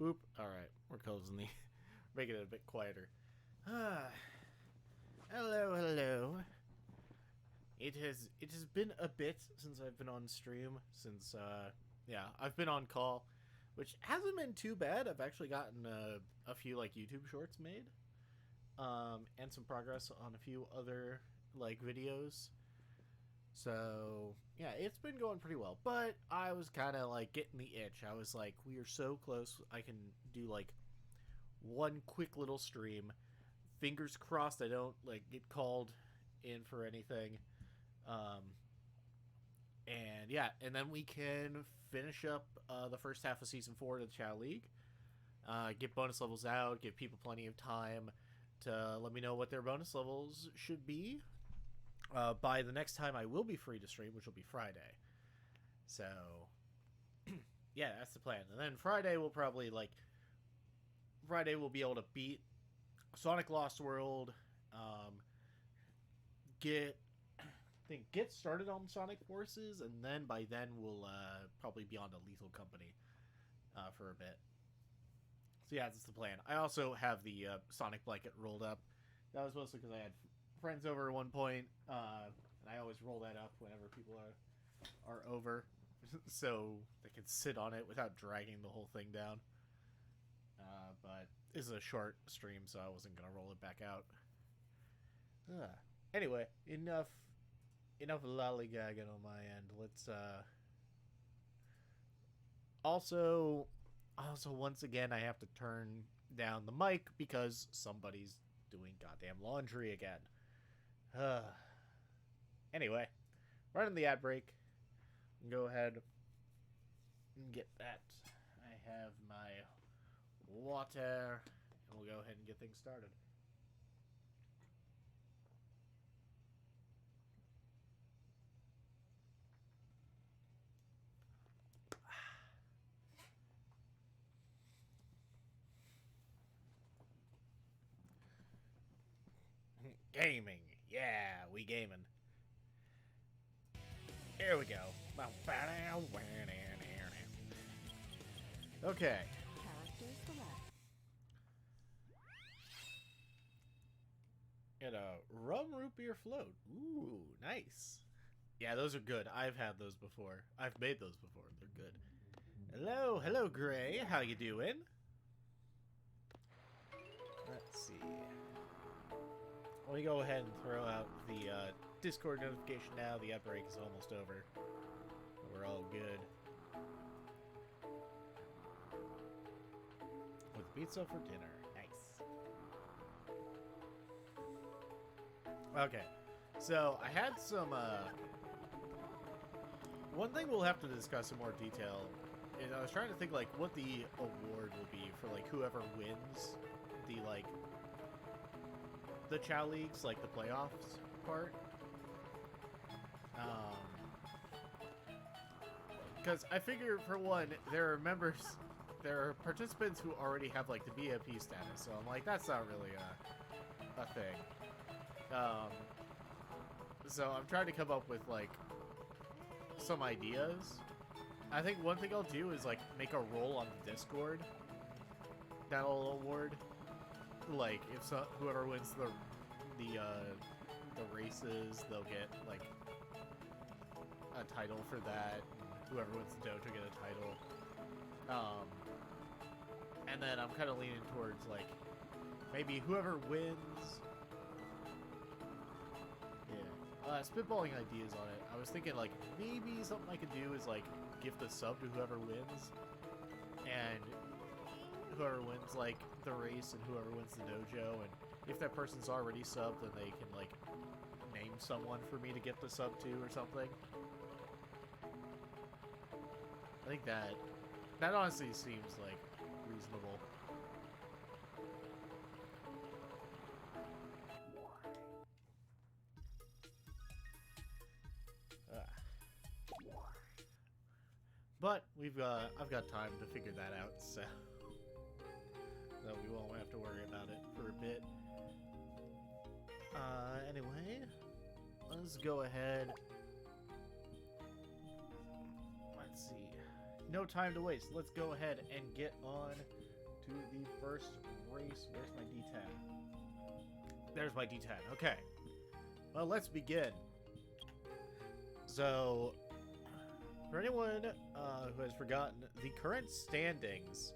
Boop. Alright, we're closing the... making it a bit quieter. Ah. Hello. It has been a bit since I've been on stream, since, yeah, I've been on call, which hasn't been too bad. I've actually gotten a few, like, YouTube shorts made, and some progress on a few other, like, videos. So, yeah, it's been going pretty well. But I was kind of, like, getting the itch. I was like, we are so close. I can do, like, one quick little stream. Fingers crossed I don't, like, get called in for anything. And, yeah, and then we can finish up the first half of Season 4 of the Chao League. Get bonus levels out. Give people plenty of time to let me know what their bonus levels should be. By the next time I will be free to stream, which will be Friday. So, yeah, that's the plan. And then Friday we'll probably, like, Friday we'll be able to beat Sonic Lost World, get started on Sonic Forces, and then by then we'll probably be on to Lethal Company for a bit. So yeah, that's the plan. I also have the Sonic blanket rolled up. That was mostly because I had friends over at one point, and I always roll that up whenever people are over, so they can sit on it without dragging the whole thing down. But this is a short stream, so I wasn't gonna roll it back out. Anyway, enough lollygagging on my end. Let's also once again I have to turn down the mic because somebody's doing goddamn laundry again. Anyway, running the ad break. Go ahead and get that. I have my water, and we'll go ahead and get things started. Gaming. Yeah, we gaming. Here we go. Okay. Characters select. And a rum root beer float. Ooh, nice. Yeah, those are good. I've had those before. I've made those before. They're good. Hello, Gray. How you doing? Let's see. Let me go ahead and throw out the Discord notification now. The outbreak is almost over. We're all good. With pizza for dinner. Nice. Okay. So, I had some, one thing we'll have to discuss in more detail is I was trying to think, like, what the award will be for, like, whoever wins the, like, the Chao Leagues, like the playoffs part. Because I figure, for one, there are participants who already have, like, the VIP status, so I'm like, that's not really a thing. So I'm trying to come up with, like, some ideas. I think one thing I'll do is, like, make a roll on the Discord. That'll award. Like, if whoever wins the races, they'll get, like, a title for that. And whoever wins the dojo get a title. And then I'm kind of leaning towards, like, maybe whoever wins. Yeah. Spitballing ideas on it. I was thinking, like, maybe something I could do is, like, gift a sub to whoever wins. And whoever wins, like, the race and whoever wins the dojo, and if that person's already subbed, then they can, like, name someone for me to gift a sub to or something. I think that honestly seems, like, reasonable. But I've got time to figure that out, so we won't have to worry about it for a bit. Anyway, let's go ahead. Let's see. No time to waste. Let's go ahead and get on to the first race. Where's my D10? There's my D10. Okay. Well, let's begin. So, for anyone who has forgotten, the current standings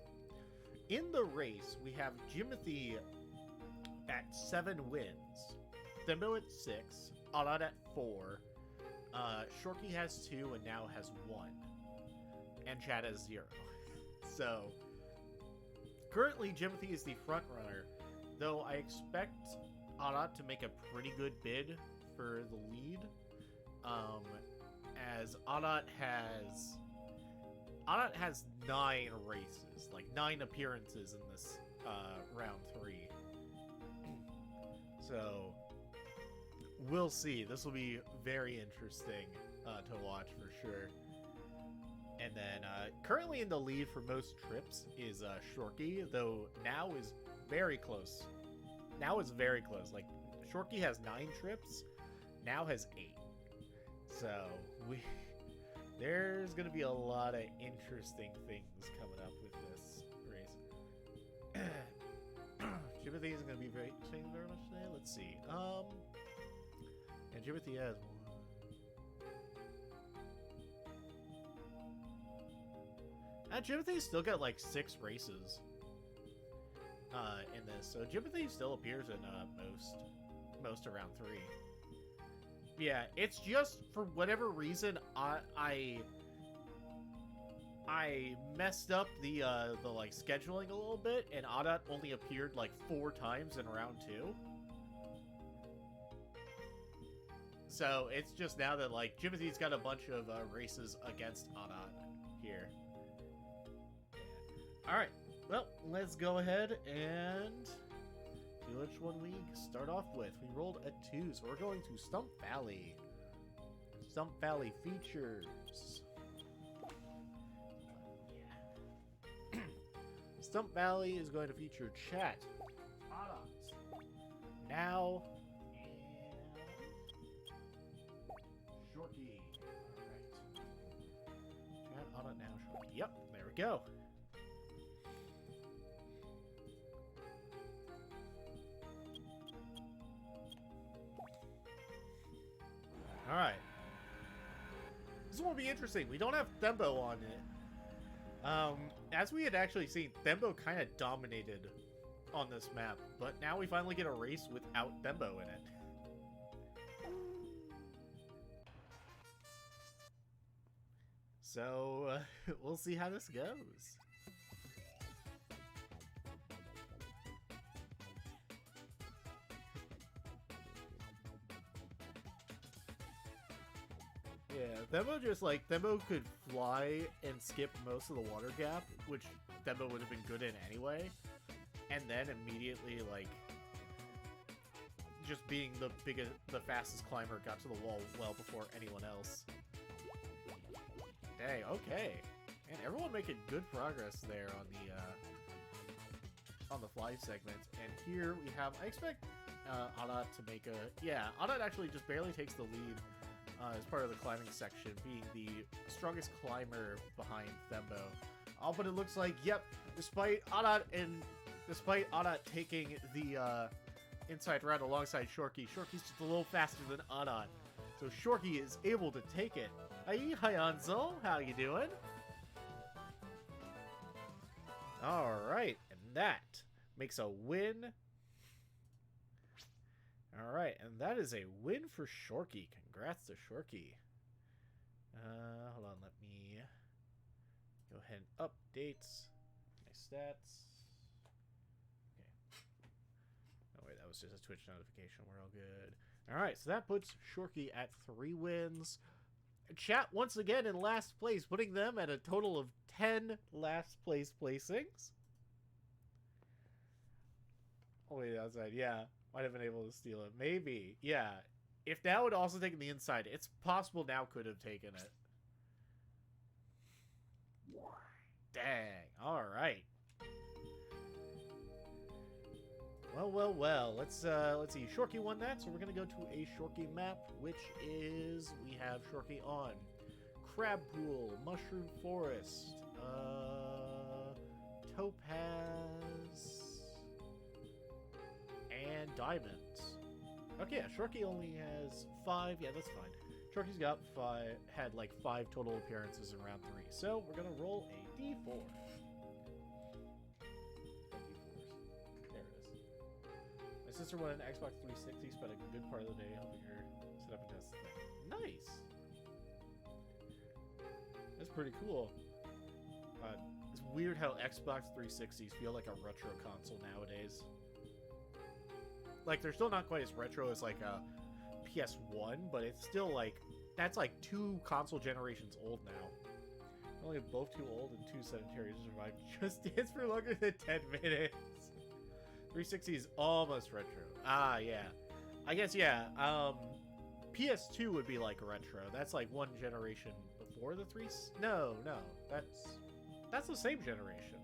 in the race, we have Jimothy at 7 wins, Thimbo at 6, Alad at 4, Shorky has 2 and now has 1, and Chad has 0. So, currently Jimothy is the front runner, though I expect Alad to make a pretty good bid for the lead, as Alad has 9 races, like 9 appearances in this round 3. So, we'll see. This will be very interesting to watch for sure. And then, currently in the lead for most trips is Shorky, though now is very close. Now is very close. Like, Shorky has 9 trips, now has 8. So, there's going to be a lot of interesting things coming up with this race. Jimothy isn't going to be saying very much today. Let's see. And Jimothy has 1. Jimothy's still got like 6 races in this, so Jimothy still appears in most around 3. Yeah, it's just for whatever reason I messed up the like scheduling a little bit, and Adat only appeared like 4 times in round 2. So it's just now that like Jimothy's got a bunch of races against Adat here. All right, well, let's go ahead and see which one we start off with. We rolled a 2, so we're going to Stump Valley. Stump Valley features. Stump Valley is going to feature Chat, Adat, Now, and Shorky. Alright. Chat, Adat, Now, Shorky. Yep, there we go. Alright. This one will be interesting. We don't have Thembo on it. As we had actually seen, Thembo kind of dominated on this map, but now we finally get a race without Thembo in it. So, we'll see how this goes. Yeah, Thembo could fly and skip most of the water gap, which Thembo would have been good in anyway, and then immediately, like, just being the fastest climber got to the wall well before anyone else. Dang, okay. And everyone making good progress there on the fly segment. And here we have, I expect Adat to make a, yeah, Adat actually just barely takes the lead as part of the climbing section, being the strongest climber behind Thembo. Oh, but it looks like, yep, despite Adat taking the inside route alongside Shorky, Shorky's just a little faster than Adat. So Shorky is able to take it. Hey, Hyanzo, how you doing? Alright, and that makes a win. Alright, and that is a win for Shorky. Congrats to Shorky. Hold on, let me go ahead and update my stats. Okay. Oh wait, that was just a Twitch notification. We're all good. Alright, so that puts Shorky at 3 wins. Chat once again in last place, putting them at a total of 10 last place placings. Oh wait, outside, yeah. Might have been able to steal it. Maybe. Yeah. If Now had also taken the inside, it's possible Now could have taken it. Dang. Alright. Well. Let's see. Shorky won that, so we're gonna go to a Shorky map, which is, we have Shorky on Crab Pool, Mushroom Forest, Topaz, diamonds. Okay, yeah, Shorky only has 5. Yeah, that's fine. Shorky's got 5, had like 5 total appearances in round 3. So we're gonna roll a D4. There it is. My sister won an Xbox 360, spent a good part of the day helping her set up and test the thing. Nice. That's pretty cool. It's weird how Xbox 360s feel like a retro console nowadays. Like, they're still not quite as retro as, like, a PS1, but it's still, like, that's, like, 2 console generations old now. Only both too old and too sedentary to survive Just Dance for longer than 10 minutes. 360 is almost retro. Ah, yeah. I guess, yeah, PS2 would be, like, retro. That's, like, one generation before the 3... No, that's the same generation.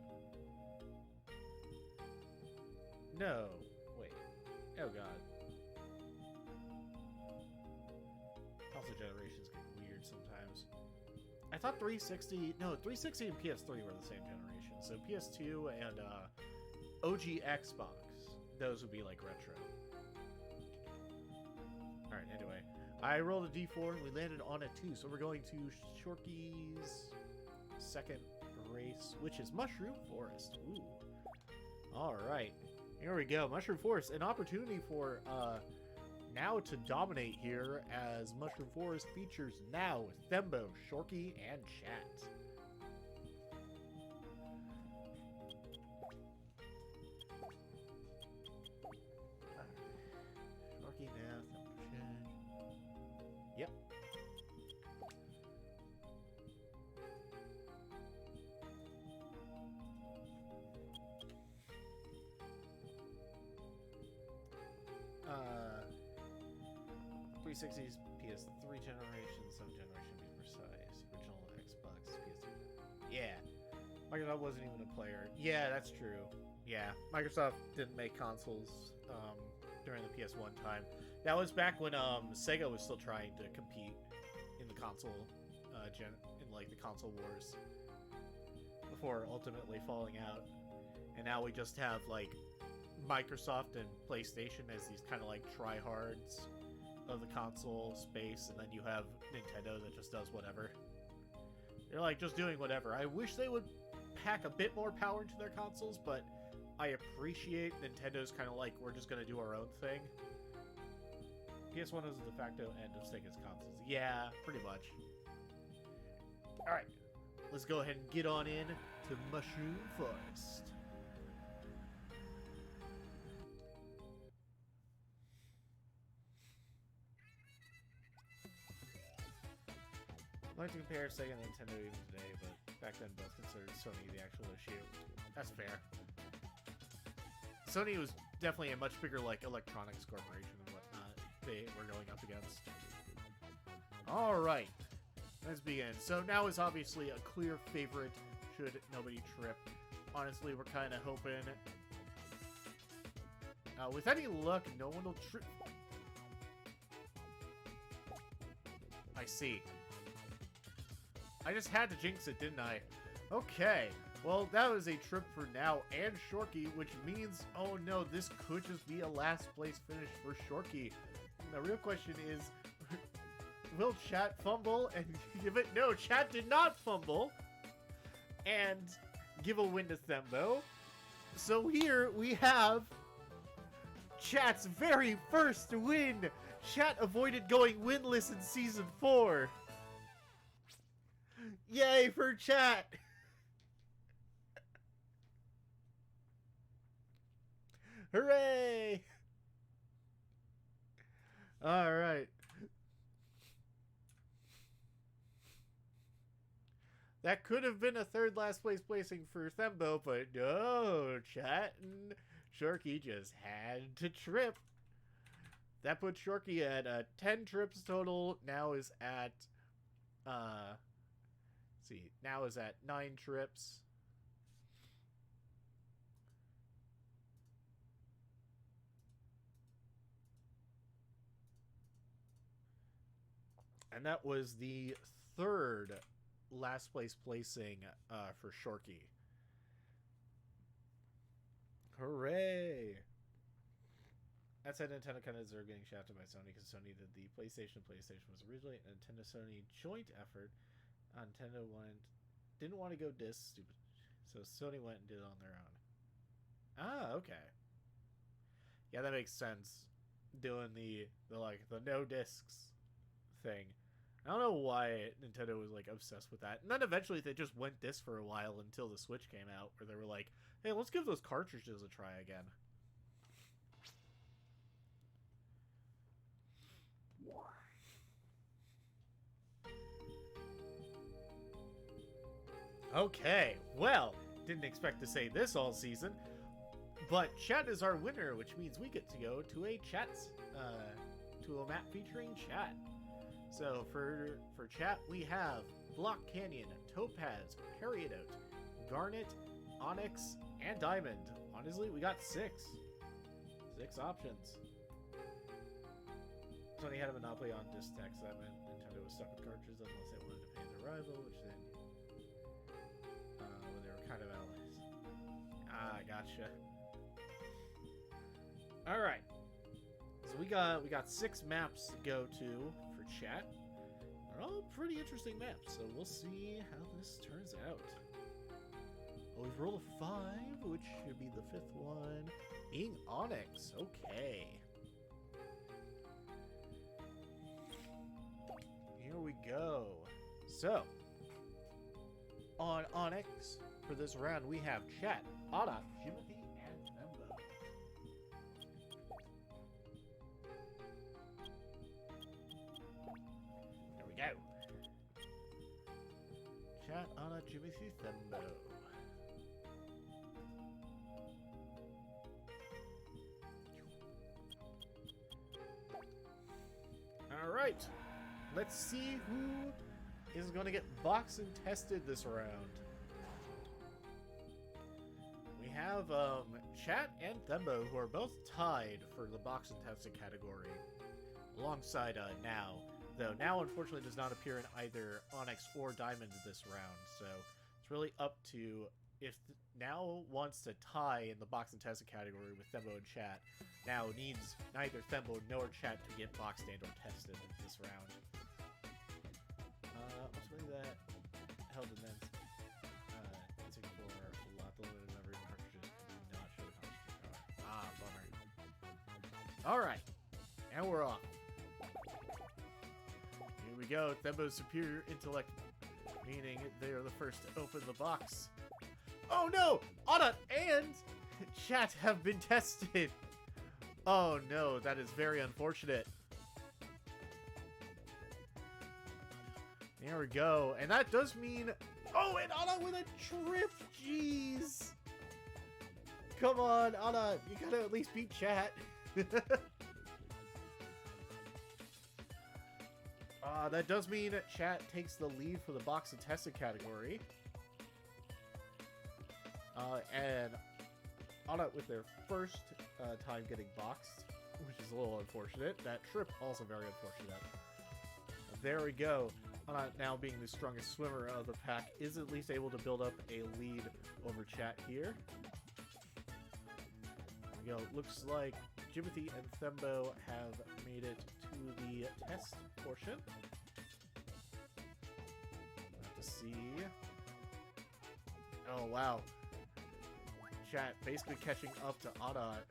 No. Wait. Oh, God. Console generations get weird sometimes. I thought 360... No, 360 and PS3 were the same generation. So PS2 and OG Xbox, those would be, like, retro. Alright, anyway. I rolled a D4 and we landed on a 2. So we're going to Shorky's second race, which is Mushroom Forest. Ooh. Alright. Here we go. Mushroom Forest. An opportunity for now to dominate here, as Mushroom Forest features now with Thembo, Shorky, and Chat. Shorky now, Thembo, Chat. Yep. Uh, 360s, PS3 generation, some generation to be precise. Original Xbox, PS3. Yeah. Microsoft wasn't even a player. Yeah, that's true. Yeah, Microsoft didn't make consoles during the PS1 time. That was back when Sega was still trying to compete in the console in like the console wars before ultimately falling out. And now we just have like Microsoft and PlayStation as these kind of like tryhards of the console space, and then you have Nintendo that just does whatever. They're like just doing whatever. I wish they would pack a bit more power into their consoles, but I appreciate Nintendo's kind of like, we're just going to do our own thing. PS1 is the de facto end of Sega's consoles. Yeah, pretty much. Alright, let's go ahead and get on in to Mushroom Forest. I like to compare Sega and Nintendo even today, but back then both considered Sony the actual issue. That's fair. Sony was definitely a much bigger like electronics corporation and whatnot they were going up against. Alright, let's begin. So now is obviously a clear favorite should nobody trip. Honestly, we're kind of hoping... with any luck, no one will trip. I see. I just had to jinx it, didn't I? Okay. Well, that was a trip for now and Shorky, which means, oh no, this could just be a last place finish for Shorky. The real question is, will Chat fumble and give it? No, Chat did not fumble and give a win to Thembo. So here we have Chat's very first win. Chat avoided going winless in Season 4. Yay for Chat! Hooray! Alright. That could have been a third last place placing for Thembo, but no, Chat and Shorky just had to trip. That put Shorky at 10 trips total. Now is at now is at 9 trips. And that was the third last place placing for Shorky. Hooray! That said, Nintendo kind of deserved getting shafted by Sony because Sony did the PlayStation. PlayStation was originally a Nintendo Sony joint effort. Nintendo didn't want to go disc, stupid. So Sony went and did it on their own. Ah, okay. Yeah, that makes sense. Doing the no discs thing. I don't know why Nintendo was like obsessed with that. And then eventually they just went disc for a while until the Switch came out, where they were like, hey, let's give those cartridges a try again. Okay, well, didn't expect to say this all season, but chat is our winner, which means we get to go to a to a map featuring chat. So for chat, we have Block Canyon, Topaz, Peridot, Garnet, Onyx, and Diamond. Honestly, we got 6 options. Sony had a monopoly on disc tech, so that meant Nintendo was stuck with cartridges unless they wanted to pay their rival, which then when they were kind of allies. Ah, gotcha. All right, so we got 6 maps to go to for chat. They're all pretty interesting maps, so we'll see how this turns out. Well, we've rolled a 5, which should be the 5th one, being Onyx. Okay. Here we go. So, on Onyx, for this round, we have Chat, Ada, Jimothy, and Thembo. There we go. Chat, Ada, Jimothy, Thembo. Alright. Let's see who is going to get boxed and tested this round. We have Chat and Thembo, who are both tied for the box and tested category, alongside Now. Though Now, unfortunately, does not appear in either Onyx or Diamond this round, so it's really up to if Now wants to tie in the box and tested category with Thembo and Chat. Now needs neither Thembo nor Chat to get boxed and or tested this round. Ultimately, that held immense. It's for a lot of limited memory cartridges. Do not show the cartridge power. Ah, bummer. Alright, and we're off. Here we go. Thembo's superior intellect, meaning they are the first to open the box. Oh no! Ada and Chat have been tested! Oh no, that is very unfortunate. There we go. And that does mean... Oh, and Ada with a trip! Jeez! Come on, Ada. You gotta at least beat Chat. That does mean Chat takes the lead for the box and tested category. And Ada with their first time getting boxed, which is a little unfortunate. That trip also very unfortunate. There we go. Now being the strongest swimmer of the pack is at least able to build up a lead over Chat here. There we go. Looks like Jimothy and Thembo have made it to the test portion. We'll have to see. Oh wow. Chat basically catching up to Ada.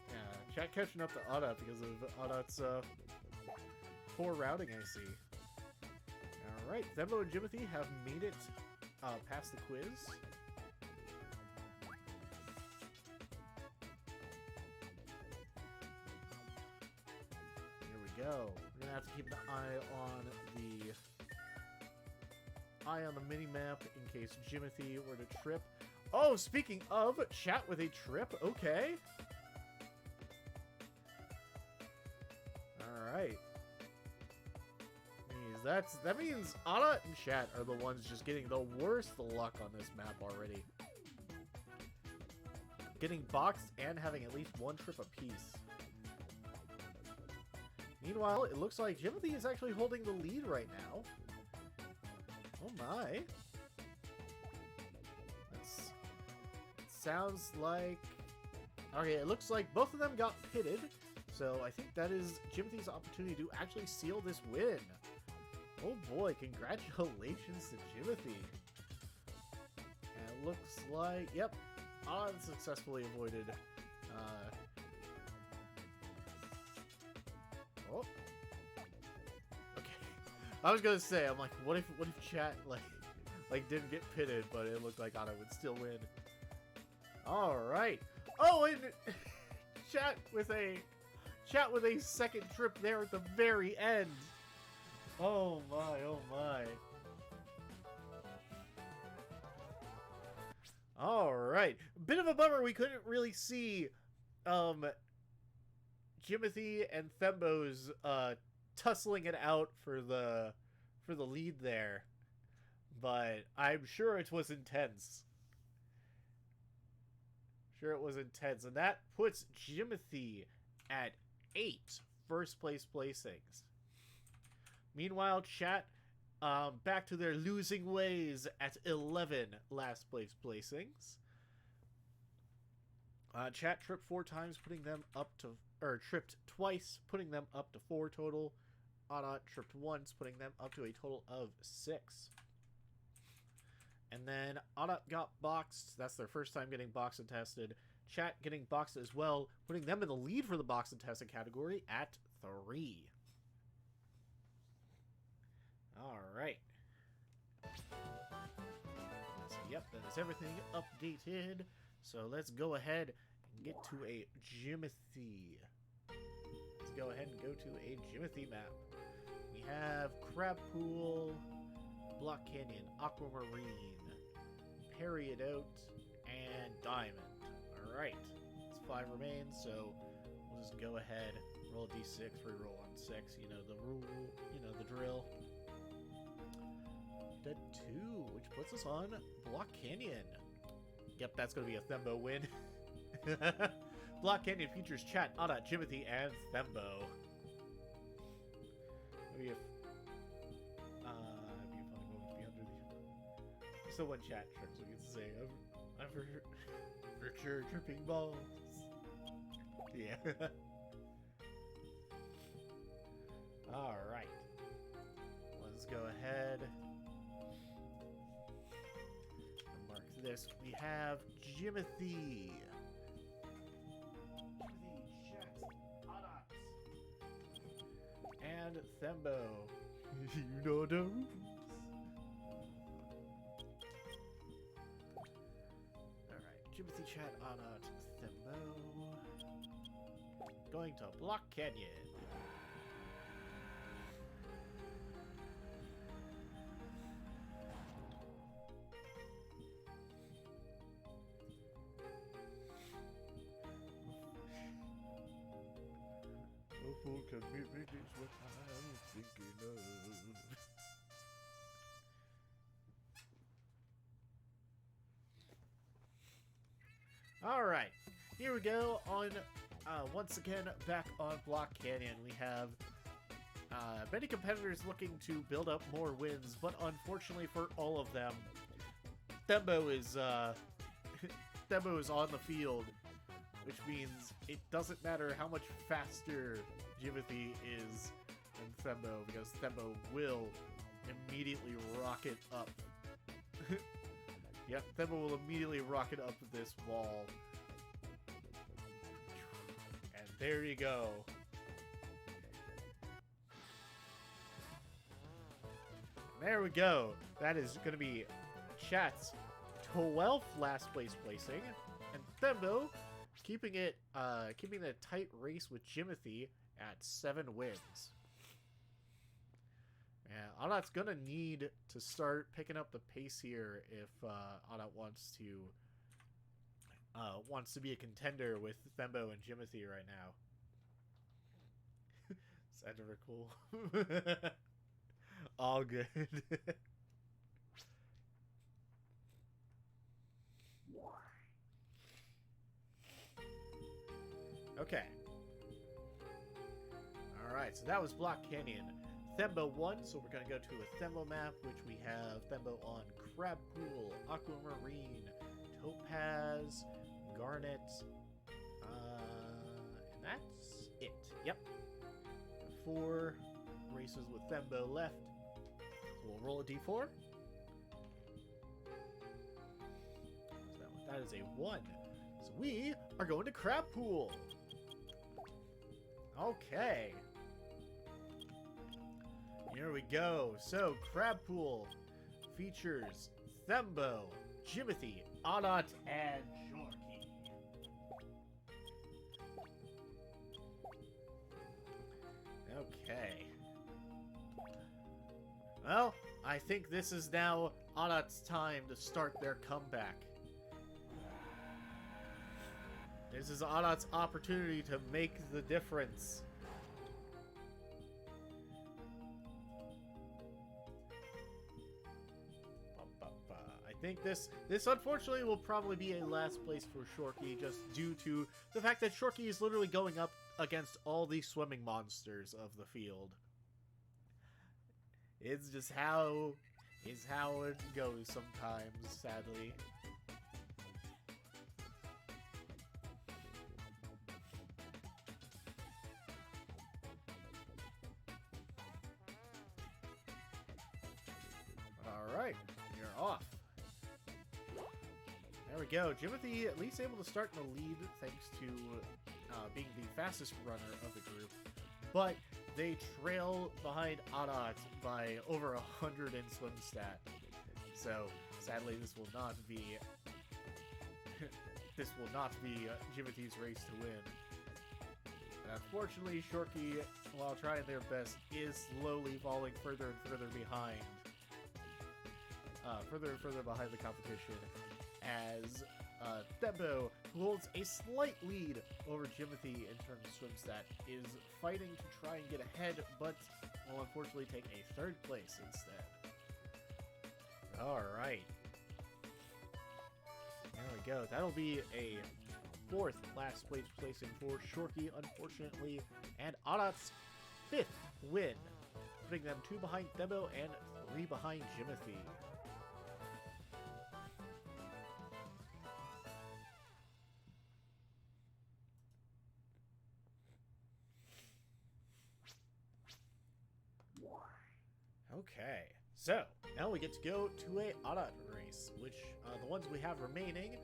Yeah, Chat catching up to Ada because of Ada's poor routing, I see. Alright, Thembo and Jimothy have made it past the quiz. Here we go. We're gonna have to keep an eye on the mini-map in case Jimothy were to trip. Oh, speaking of, Chat with a trip. Okay. Alright. That means Ada and Chat are the ones just getting the worst luck on this map already. Getting boxed and having at least one trip apiece. Meanwhile, it looks like Jimothy is actually holding the lead right now. Oh my. It sounds like Okay, it looks like both of them got pitted, so I think that is Jimothy's opportunity to actually seal this win. Oh boy, congratulations to Jimothy. And it looks like, yep, unsuccessfully avoided. Oh. Okay. I was gonna say, I'm like, what if chat like didn't get pitted, but it looked like Anna would still win. All right. Oh, and chat with a second trip there at the very end. Oh my, oh my. All right. Bit of a bummer we couldn't really see Jimothy and Thembo's tussling it out for the lead there. But I'm sure it was intense. Sure it was intense. And that puts Jimothy at 8 first place placings. Meanwhile, chat back to their losing ways at 11 last place placings. Chat tripped 4 times, putting them up to, or tripped twice, putting them up to 4 total. Anna tripped once, putting them up to a total of 6. And then Anna got boxed. That's their first time getting boxed and tested. Chat getting boxed as well, putting them in the lead for the boxed and tested category at 3. Alright. So, yep, that is everything updated. So let's go ahead and get to a Jimothy. Let's go ahead and go to a Jimothy map. We have Crab Pool, Block Canyon, Aquamarine, Parry It Out, and Diamond. Alright. It's 5 remains, so we'll just go ahead, roll a d6, reroll on 6. You know the rule, you know the drill. The 2, which puts us on Block Canyon. Yep, that's going to be a Thembo win. Block Canyon features chat, Anna, Jimothy, and Thembo. Maybe if... it'd be a funny moment to be under the... So one chat tricks we can say, I'm for sure tripping balls. Yeah. Alright. Let's go ahead. Mark this. We have Jimothy. And Thembo. You know the rules. Alright, Jimothy chat Anna Thembo. Going to Block Canyon. Full commitment is what I'm thinking of. Alright, here we go on, once again, back on Block Canyon. We have many competitors looking to build up more wins, but unfortunately for all of them, Thembo is on the field, which means it doesn't matter how much faster Jimothy is than Thembo, because Thembo will immediately rocket up. Yep, Thembo will immediately rocket up this wall. And there you go. There we go. That is going to be chat's 12th last place placing, and Thembo keeping the tight race with Jimothy at 7 wins. Yeah, Anat's gonna need to start picking up the pace here if Anat wants to be a contender with Thembo and Jimothy right now. Is that ever cool? All good. Okay. Alright, so that was Block Canyon. Thembo won, so we're going to go to a Thembo map, which we have Thembo on Crab Pool, Aquamarine, Topaz, Garnet, that's it. Yep. 4 races with Thembo left. So we'll roll a d4. That is a 1. So we are going to Crab Pool. Okay. Here we go. So, Crab Pool features Thembo, Jimothy, Audot, and Shorky. Okay. Well, I think this is now Audot's time to start their comeback. This is Audot's opportunity to make the difference. I think this unfortunately will probably be a last place for Shorky, just due to the fact that Shorky is literally going up against all the swimming monsters of the field. It's just how it goes sometimes, sadly. Alright, you're off. There we go. Jimothy at least able to start in the lead thanks to being the fastest runner of the group. But they trail behind Audot by over 100 in swim stat. So, sadly, this will not be Jimothy's race to win. And unfortunately, Shorky, while trying their best, is slowly falling further and further behind. Further and further behind the competition, as Thembo, who holds a slight lead over Jimothy in terms of swim stat, is fighting to try and get ahead, but will unfortunately take a 3rd place instead. Alright. There we go. That'll be a 4th last place placing for Shorky, unfortunately, and Audot's 5th win, putting them 2 behind Thembo and 3 behind Jimothy. Okay, so now we get to go to a Audot race, which the ones we have remaining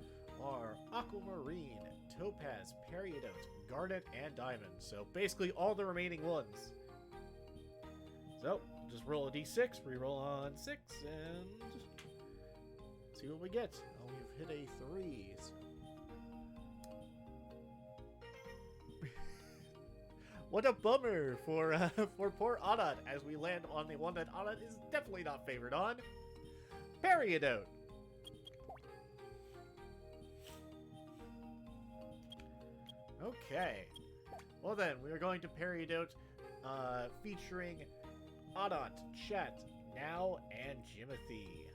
are Aquamarine, Topaz, Peridot, Garnet, and Diamond. So basically all the remaining ones. So just roll a d6, reroll on 6, and see what we get. Oh, we've hit a 3s. What a bummer for poor Audot, as we land on the one that Audot is definitely not favored on. Peridot. Okay. Well then, we are going to Peridot, featuring Audot, Chet, Now, and Jimothy.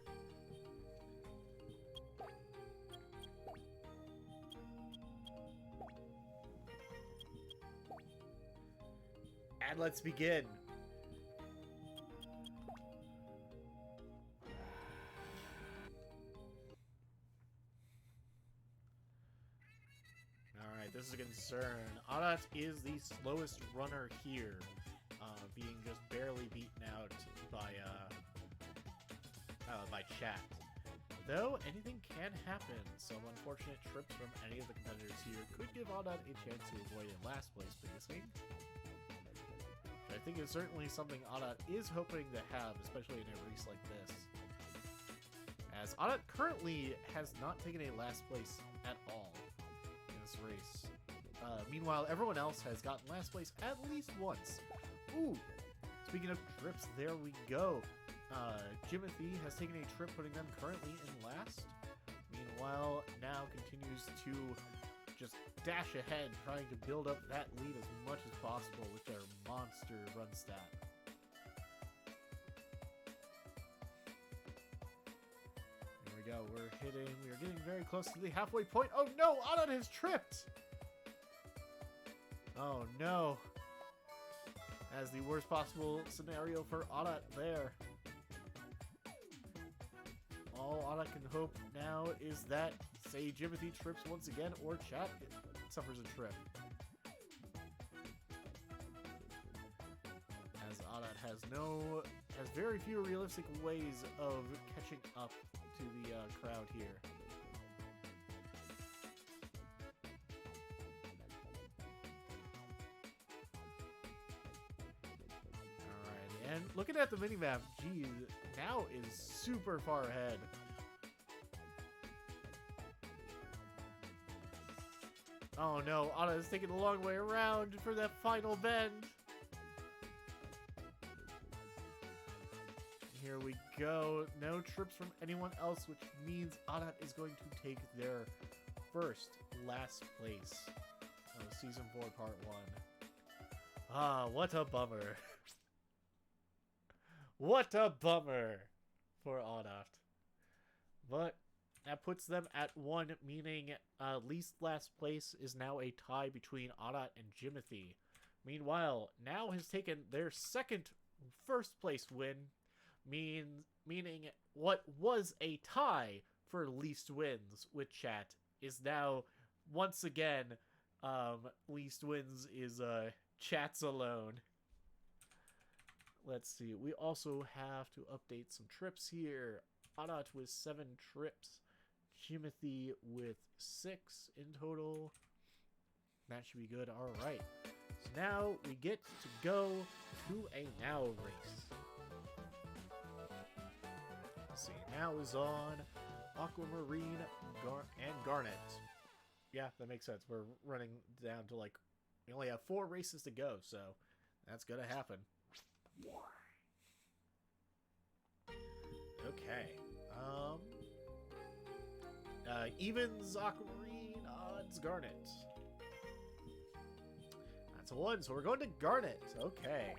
And let's begin. Alright, this is a concern. Audot is the slowest runner here, being just barely beaten out by Chat. Though, anything can happen. Some unfortunate trips from any of the competitors here could give Audot a chance to avoid a last place placing. I think it's certainly something Audot is hoping to have, especially in a race like this. As Audot currently has not taken a last place at all in this race. Meanwhile, everyone else has gotten last place at least once. Ooh! Speaking of trips, there we go. Jimothy has taken a trip, putting them currently in last. Meanwhile, Now continues to just dash ahead, trying to build up that lead as much as possible with their monster run stat. Here we go, we are getting very close to the halfway point. Oh no, Audot has tripped! Oh no. As the worst possible scenario for Audot there. All Audot can hope now is that, say, Jimothy trips once again, or Chat suffers a trip. has very few realistic ways of catching up to the crowd here. Alright, and looking at the minimap, geez, now is super far ahead. Oh no, Anna is taking the long way around for that final bend. Here we go. No trips from anyone else, which means Anna is going to take their last place of Season 4, Part 1. Ah, what a bummer. What a bummer for Anna. But that puts them at 1, meaning least last place is now a tie between Adat and Jimothy. Meanwhile, Now has taken their second first place win, meaning what was a tie for least wins with Chat is now once again least wins is Chat's alone. Let's see. We also have to update some trips here. Adat with 7 trips. Jimothy with 6 in total. That should be good. Alright. So now we get to go to a Now race. Let's see. Now is on Aquamarine and Garnet. Yeah, that makes sense. We're running down to like... We only have 4 races to go, so that's gonna happen. Okay. Evens, Aquamarine, odds, Garnet. That's a 1, so we're going to Garnet. Okay.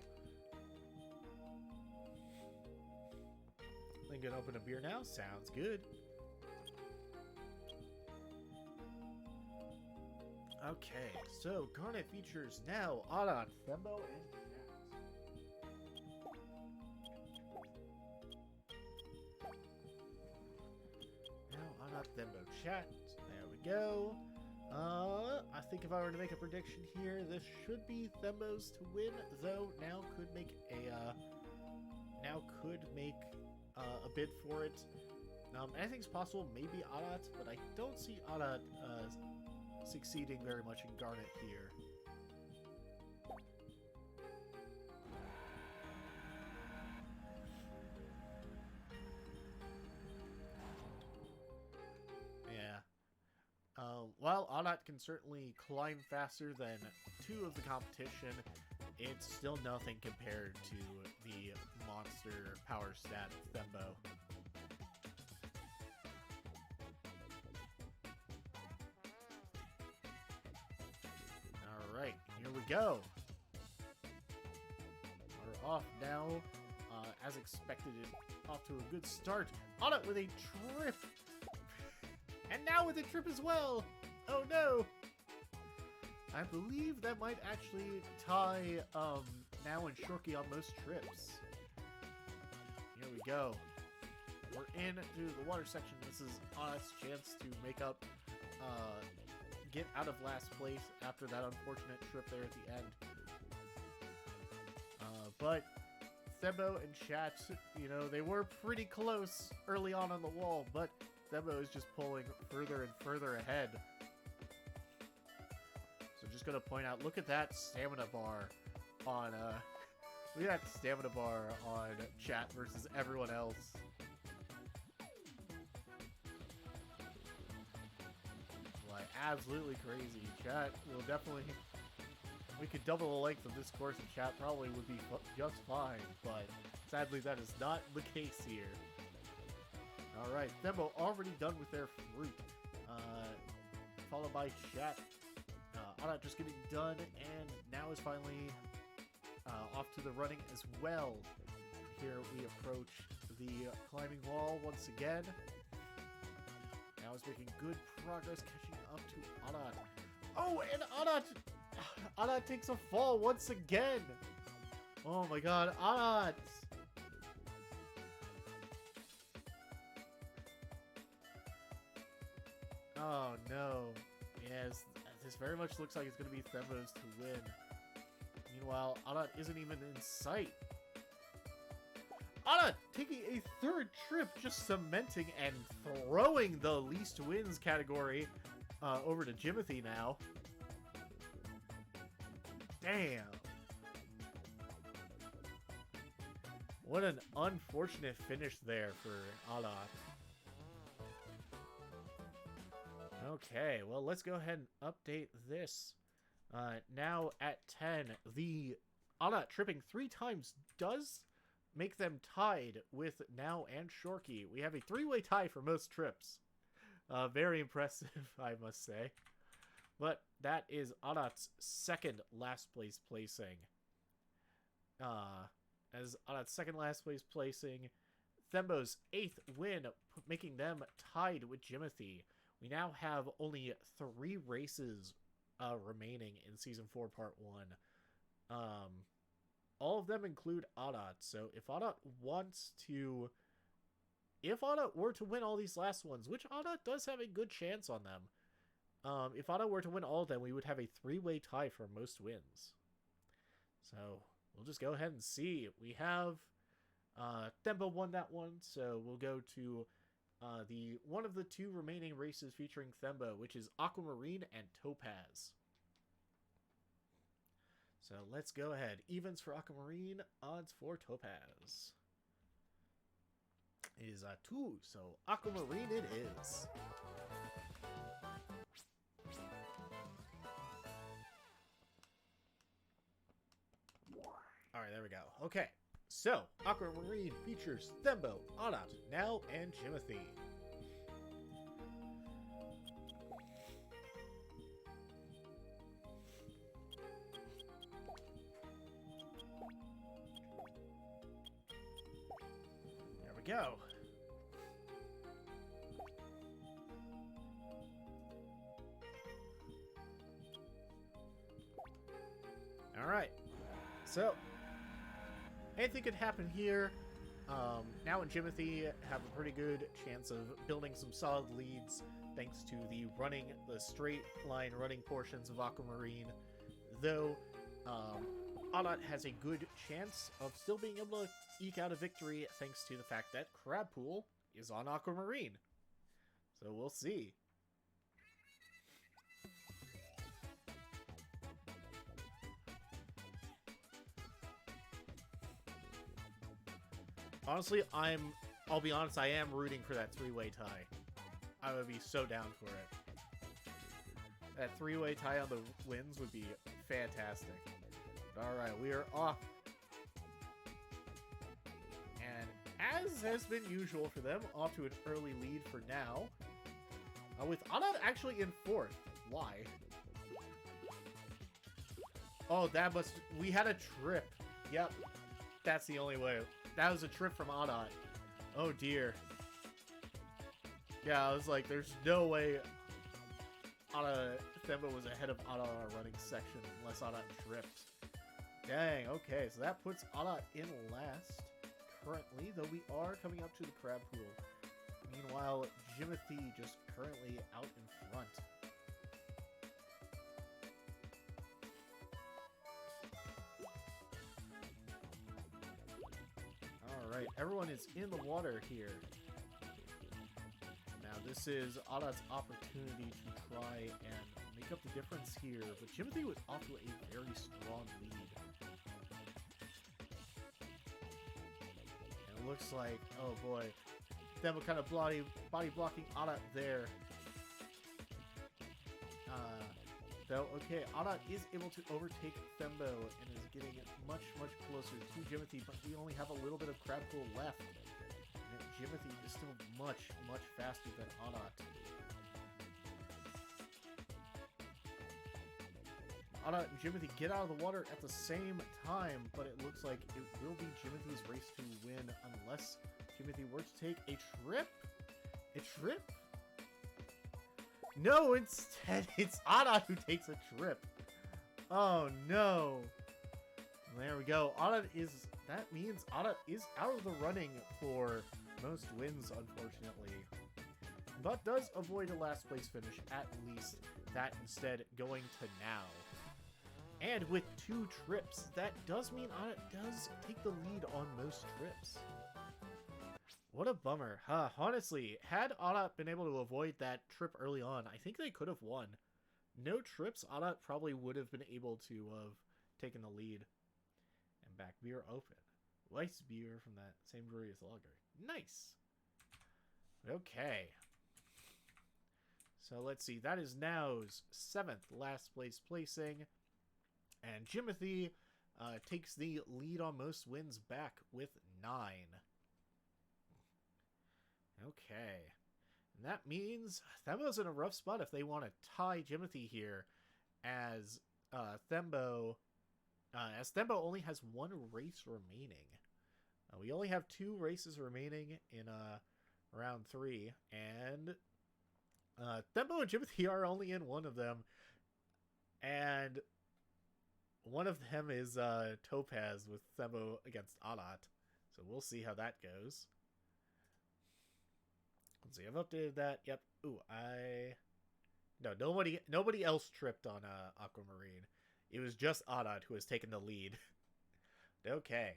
I'm gonna open a beer now. Sounds good. Okay, so Garnet features now Adat, Thembo, and Thembo Chat. There we go. I think if I were to make a prediction here, this should be Thembo's to win, though Now could make a bid for it. Anything's possible, maybe Adat, but I don't see Adat succeeding very much in Garnet here. While Adat can certainly climb faster than 2 of the competition, it's still nothing compared to the monster power stat of Thembo. Alright, here we go. We're off now. As expected, off to a good start. Adat with a trip! And Now with a trip as well! Oh no! I believe that might actually tie Now and Shorky on most trips. Here we go. We're into the water section. This is Adat's chance to make up, get out of last place after that unfortunate trip there at the end. But Thembo and Chat, you know, they were pretty close early on the wall, but Thembo is just pulling further and further ahead. So just gonna point out, look at that stamina bar on look at that stamina bar on Chat versus everyone else. Like absolutely crazy. Chat will definitely, we could double the length of this course and Chat probably would be just fine, but sadly that is not the case here. Alright, Thembo already done with their fruit. Followed by Chat. Adat just getting done, and Now is finally off to the running as well. Here we approach the climbing wall once again. Now is making good progress, catching up to Adat. Oh, and Adat takes a fall once again. Oh my god, Adat! Oh no. Yes, this very much looks like it's going to be Thembo's to win. Meanwhile, Adat isn't even in sight. Anna taking a third trip, just cementing and throwing the least wins category over to Jimothy now. Damn. What an unfortunate finish there for Anna. Okay, well, let's go ahead and update this. Now at 10, the Anna tripping 3 times does make them tied with Now and Shorky. We have a 3-way tie for most trips. Very impressive, I must say. But that is Anat's second last place placing. As Anat's second last place placing, Thembo's 8th win, making them tied with Jimothy. We now have only 3 races remaining in Season 4, Part 1. All of them include Anat, so if Anat were to win all these last ones, which Anat does have a good chance on them, if Anat were to win all of them, we would have a 3-way tie for most wins. So we'll just go ahead and see. We have Thembo won that one, so we'll go to the one of the 2 remaining races featuring Thembo, which is Aquamarine and Topaz. So let's go ahead. Evens for Aquamarine, odds for Topaz. It is 2, so Aquamarine it is. Alright, there we go. Okay, so Aquamarine features Thembo, Anat, Now, and Jimothy. There we go. Alright, so anything could happen here. Now and Jimothy have a pretty good chance of building some solid leads thanks to the straight line running portions of Aquamarine. Though, Anat has a good chance of still being able to eke out a victory thanks to the fact that Crab Pool is on Aquamarine. So we'll see. Honestly, I'll be honest, I am rooting for that 3-way tie. I would be so down for it. That 3-way tie on the wins would be fantastic. Alright, we are off. And as has been usual for them, off to an early lead for now. With Anat actually in 4th. Why? Oh, we had a trip. Yep. That's the only way. That was a trip from Anat. Oh dear. Yeah, I was like, there's no way Thembo was ahead of Anat on our running section unless Anat tripped. Dang, okay, so that puts Anat in last currently, though we are coming up to the Crab Pool. Meanwhile, Jimothy just currently out in front. Alright, everyone is in the water here. Now this is Anat's opportunity to try and make up the difference here, but Jimothy was off to a very strong lead. And it looks like, oh boy, Thembo kind of body blocking Anat there. Though, okay, Anat is able to overtake Thembo and is getting much, much closer to Jimothy, but we only have a little bit of Crab Pool left. And Jimothy is still much, much faster than Anat. Anat and Jimothy get out of the water at the same time, but it looks like it will be Jimothy's race to win unless Jimothy were to take a trip. A trip? No, instead it's Anat who takes a trip. Oh no. There we go. That means Anat is out of the running for most wins, unfortunately. But does avoid a last place finish, at least. That instead going to Now. And with 2 trips, that does mean Anat does take the lead on most trips. What a bummer. Huh, honestly, had Adat been able to avoid that trip early on, I think they could have won. No trips, Adat probably would have been able to have taken the lead. And back beer open. Weiss beer from that same brewery as lager. Nice. Okay. So let's see. That is Now's 7th last place placing. And Jimothy takes the lead on most wins back with 9. Okay. And that means Thembo's in a rough spot if they want to tie Jimothy here, as Thembo only has 1 race remaining. We only have 2 races remaining in round 3, and Thembo and Jimothy are only in one of them, and one of them is Topaz with Thembo against Adat. So we'll see how that goes. Let's see, I've updated that. Yep. Ooh, No, nobody else tripped on Aquamarine. It was just Adat who has taken the lead. Okay.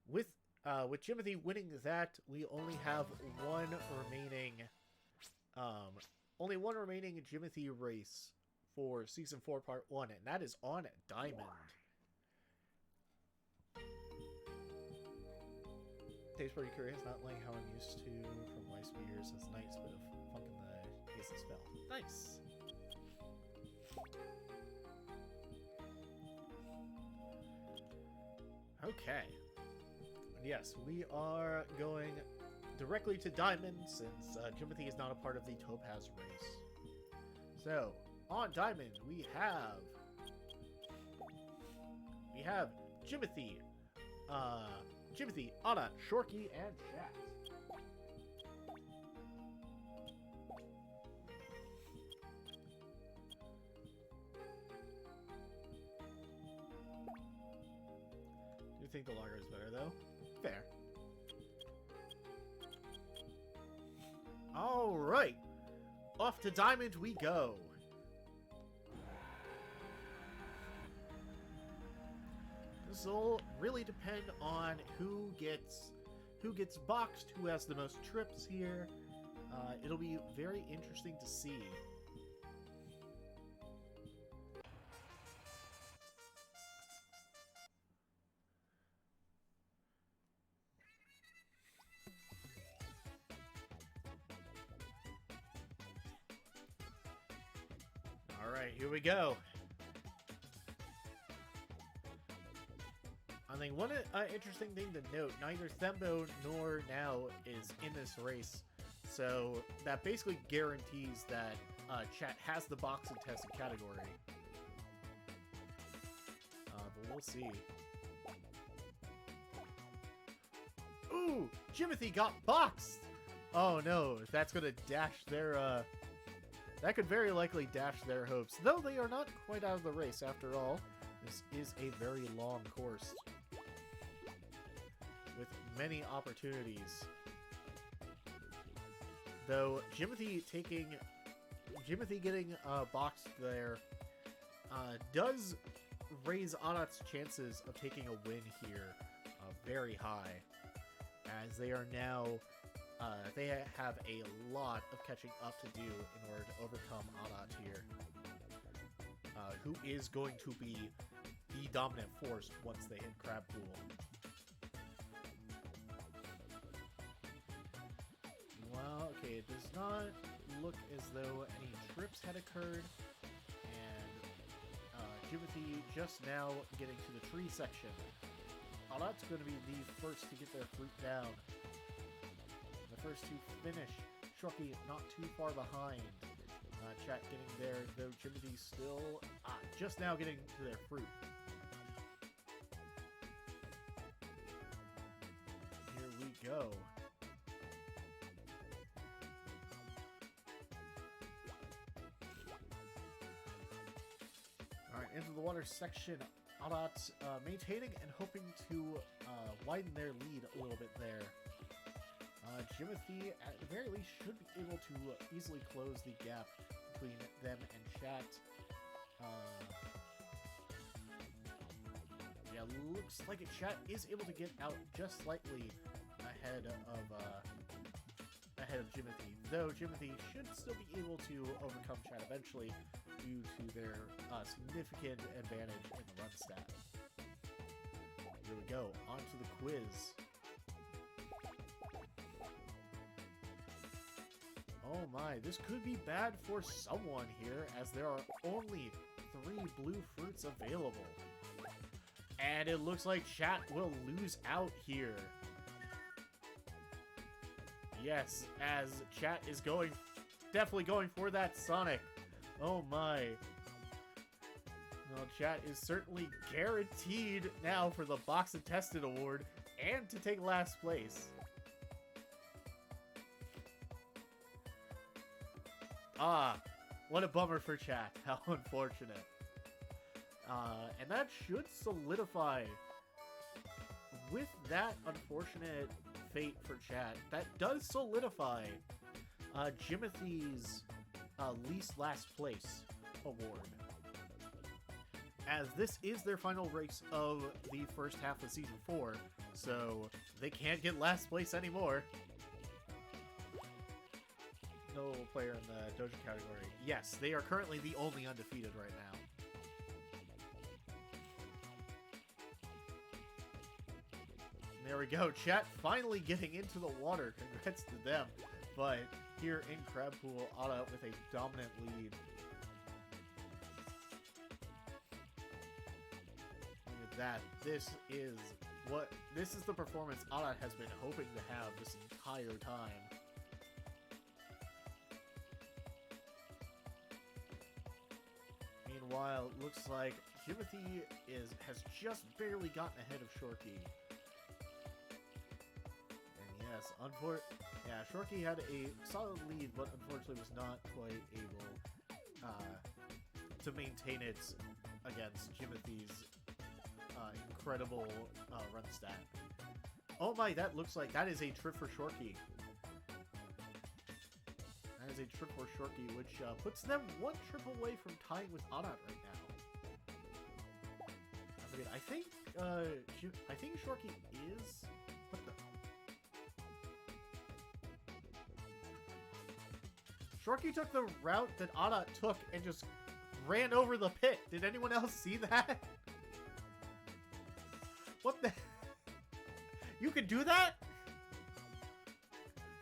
With Jimothy winning that, we only have one remaining Jimothy race for Season 4, Part 1, and that is on Diamond. Tastes pretty curious, not like how I'm used to from Weiss beer, so it's nice bit of funk in the taste and smell. Nice! Okay. And yes, we are going directly to Diamond, since Jimothy is not a part of the Topaz race. So, on Diamond, we have Jimothy, Anna, Shorky, and Chat. Do you think the lager is better, though? Fair. Alright! Off to Diamond we go! This will really depend on who gets boxed, who has the most trips here. It'll be very interesting to see. Alright, here we go. I think one interesting thing to note, neither Thembo nor Now is in this race, so that basically guarantees that Chat has the box contested category. But we'll see. Ooh! Jimothy got boxed! Oh no, that's gonna dash their, that could very likely dash their hopes, though they are not quite out of the race after all. This is a very long course, with many opportunities. Though Jimothy getting boxed there does raise Adat's chances of taking a win here very high, as they are now they have a lot of catching up to do in order to overcome Adat here, who is going to be the dominant force once they hit Crab Pool. Well, okay, it does not look as though any trips had occurred, and Jimothy just now getting to the tree section. Adat's going to be the first to get their fruit down. The first to finish. Shorky not too far behind. Chat getting there, though Jimothy's still just now getting to their fruit. Here we go. Alright, into the water section. Adat maintaining and hoping to widen their lead a little bit there. Jimothy, at the very least, should be able to easily close the gap between them and Chat. Yeah, looks like Chat is able to get out just slightly ahead of ahead of Jimothy, though Jimothy should still be able to overcome Chat eventually due to their significant advantage in the run stat. Here we go, on to the quiz. Oh my, this could be bad for someone here, as there are only 3 blue fruits available. And it looks like Chat will lose out here. Yes, as Chat is definitely going for that Sonic. Oh my. Well, Chat is certainly guaranteed now for the Box and Tested Award and to take last place. Ah, what a bummer for Chat. How unfortunate. And that should solidify, with that unfortunate fate for Chat, that does solidify Jimothy's least last place award. As this is their final race of the first half of Season 4, so they can't get last place anymore. No player in the Dojo category. Yes, they are currently the only undefeated right now. There we go. Chat finally getting into the water. Congrats to them. But here in Crab Pool, Ada with a dominant lead. Look at that. This is the performance Ada has been hoping to have this entire time. Meanwhile, it looks like Jimothy has just barely gotten ahead of Shorky. Yes, Shorky had a solid lead, but unfortunately was not quite able to maintain it against Jimothy's incredible run stat. Oh my, that looks like that is a trip for Shorky. That is a trip for Shorky, which puts them 1 trip away from tying with Adat right now. I forget. I think Shorky is. What the? Shorky took the route that Adat took and just ran over the pit. Did anyone else see that? What the? You could do that?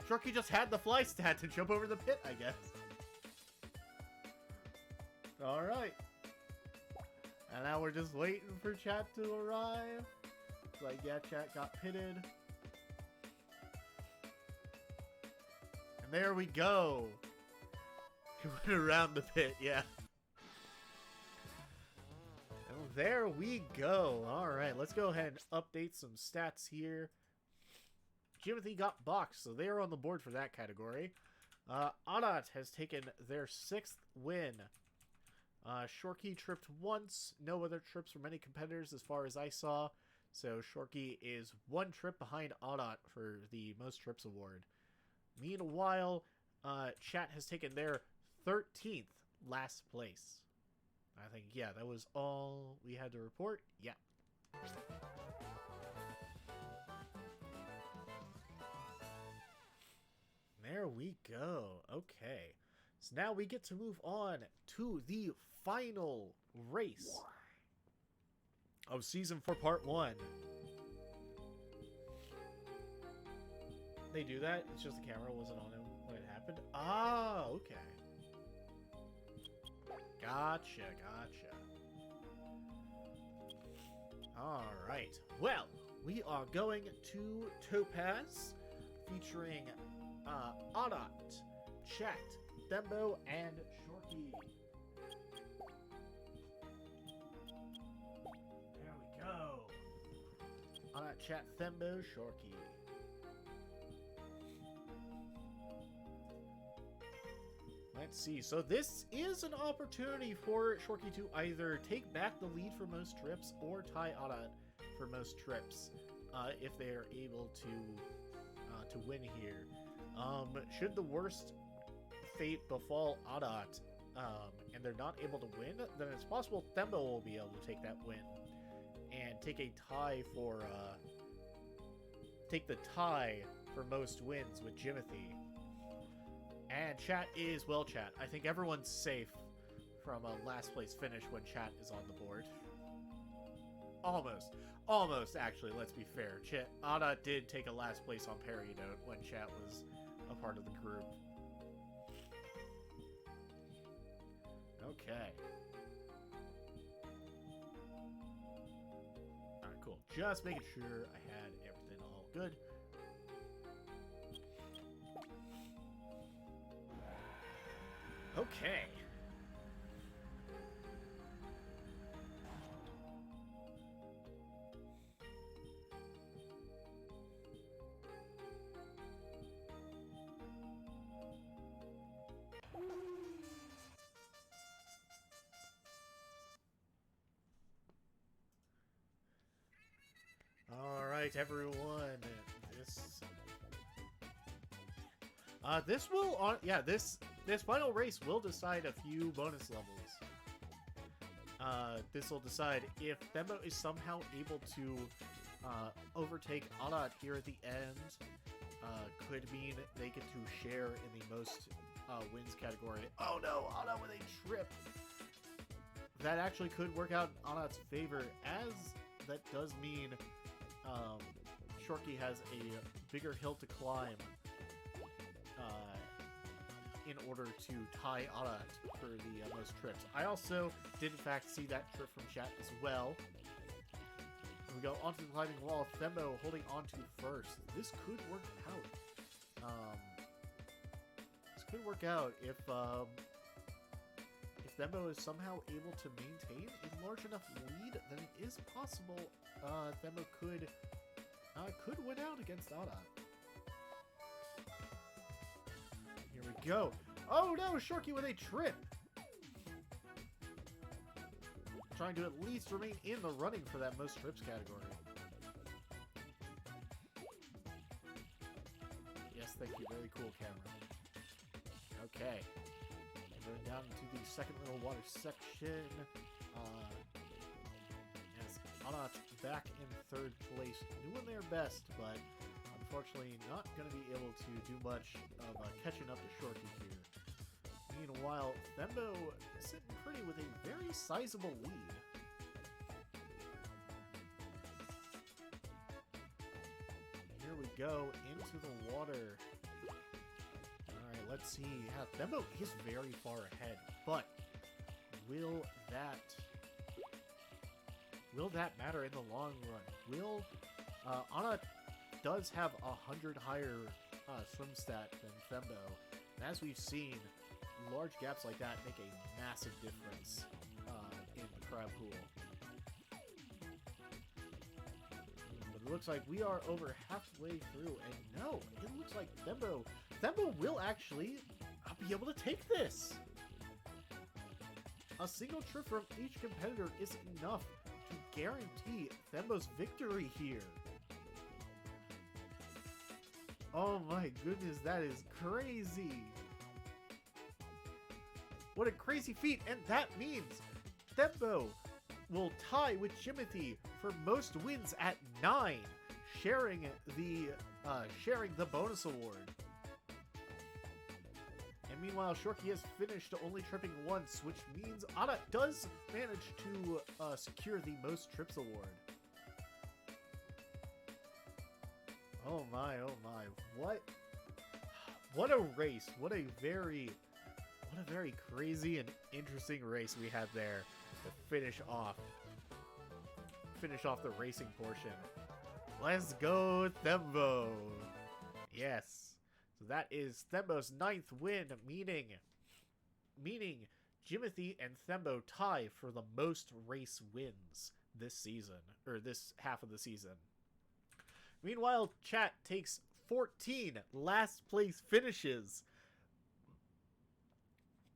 Shorky just had the fly stat to jump over the pit, I guess. Alright. And now we're just waiting for Chat to arrive. It's like, yeah, Chat got pitted. And there we go. He went around the pit, yeah. And there we go. Alright, let's go ahead and update some stats here. Jimothy got boxed, so they are on the board for that category. Adat has taken their 6th win. Shorky tripped once. No other trips from any competitors as far as I saw. So Shorky is 1 trip behind Adat for the most trips award. Meanwhile, Chat has taken their 13th last place. I think, yeah, that was all we had to report. Yeah. There we go. Okay. So now we get to move on to the final race of Season 4 Part 1. They do that? It's just the camera wasn't on him when it happened? Ah, okay. Gotcha, gotcha. Alright. Well, we are going to Topaz, featuring Adat, Chat, Thembo, and Shorky. There we go. Adat, Chat, Thembo, Shorky. Let's see. So this is an opportunity for Shorky to either take back the lead for most trips or tie Adat for most trips, if they are able to win here. Should the worst fate befall Adat, and they're not able to win, then it's possible Thembo will be able to take that win and take a tie for take the tie for most wins with Jimothy. And chat is, well, chat. I think everyone's safe from a last place finish when chat is on the board. Almost. Almost, actually, let's be fair. Ada did take a last place on Parry Note when chat was a part of the group. Okay. Alright, cool. Just making sure I had everything all good. Okay. Alright, everyone. This will, this final race will decide a few bonus levels. This will decide if Thembo is somehow able to overtake Arat here at the end. Could mean they get to share in the most wins category. Oh no, Arat with a trip! That actually could work out in Arat's favor, as that does mean Shorky has a bigger hill to climb in order to tie Arat for the most trips. I also did in fact see that trip from chat as well. We go onto the climbing wall. Thembo holding on to first. This could work out. This could work out if Thembo is somehow able to maintain a large enough lead, then it is possible Thembo could win out against Arat. Here we go. Oh no, Shorky with a trip! Trying to at least remain in the running for that most trips category. Yes, thank you. Very cool, camera. Okay. Going down into the second little water section. As Arat back in third place, doing their best, but unfortunately not going to be able to do much of catching up to Shorky here. Meanwhile, Thembo sitting pretty with a very sizable lead. Here we go into the water. Alright, let's see. Yeah, Thembo is very far ahead, but will that matter in the long run? Will Anna does have 100 higher swim stat than Thembo, and as we've seen, large gaps like that make a massive difference in the crab pool. But it looks like we are over halfway through, and no, it looks like Thembo will actually be able to take this. A single trip from each competitor is enough to guarantee Thembo's victory here. Oh my goodness, that is crazy. What a crazy feat, and that means Thembo will tie with Jimothy for most wins at 9, sharing the bonus award. And meanwhile, Shorky has finished only tripping once, which means Ada does manage to secure the most trips award. Oh my, what a race. What a very crazy and interesting race we had there to finish off the racing portion. Let's go, Thembo! Yes. So that is Thembo's 9th win, meaning Jimothy and Thembo tie for the most race wins this season, or this half of the season. Meanwhile, chat takes 14 last place finishes,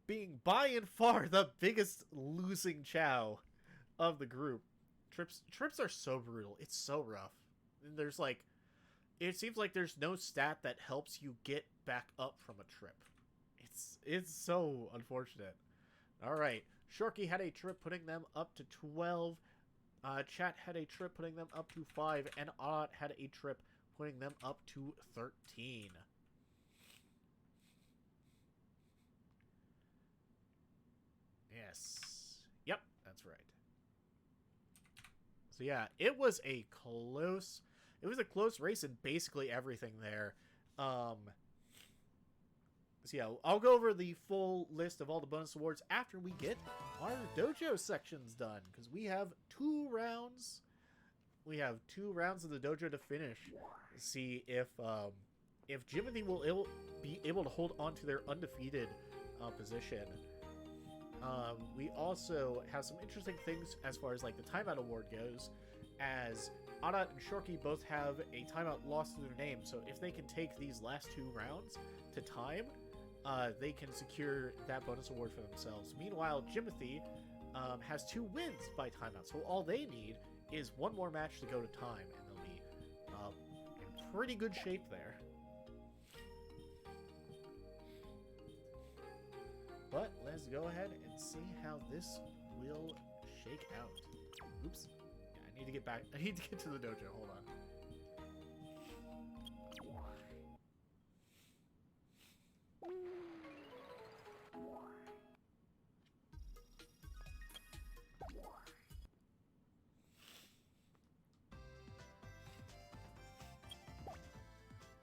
being by and far the biggest losing Chao of the group. Trips are so brutal. It's so rough. There's like, it seems like there's no stat that helps you get back up from a trip. It's so unfortunate. All right, Shorky had a trip putting them up to 12. Chat had a trip putting them up to 5, and Arat had a trip putting them up to 13. That's right. So yeah, it was a close race in basically everything there. So yeah, I'll go over the full list of all the bonus awards after we get our dojo sections done, because we have 2 rounds. We have 2 rounds of the dojo to finish. See if Jimothy will be able to hold on to their undefeated position. We also have some interesting things as far as like the timeout award goes, as Adat and Shorky both have a timeout lost to their name. So if they can take these last 2 rounds to time, they can secure that bonus award for themselves. Meanwhile, Jimothy has 2 wins by timeout, so all they need is 1 more match to go to time, and they'll be in pretty good shape there. But let's go ahead and see how this will shake out. Oops. Yeah, I need to get back. I need to get to the dojo. Hold on.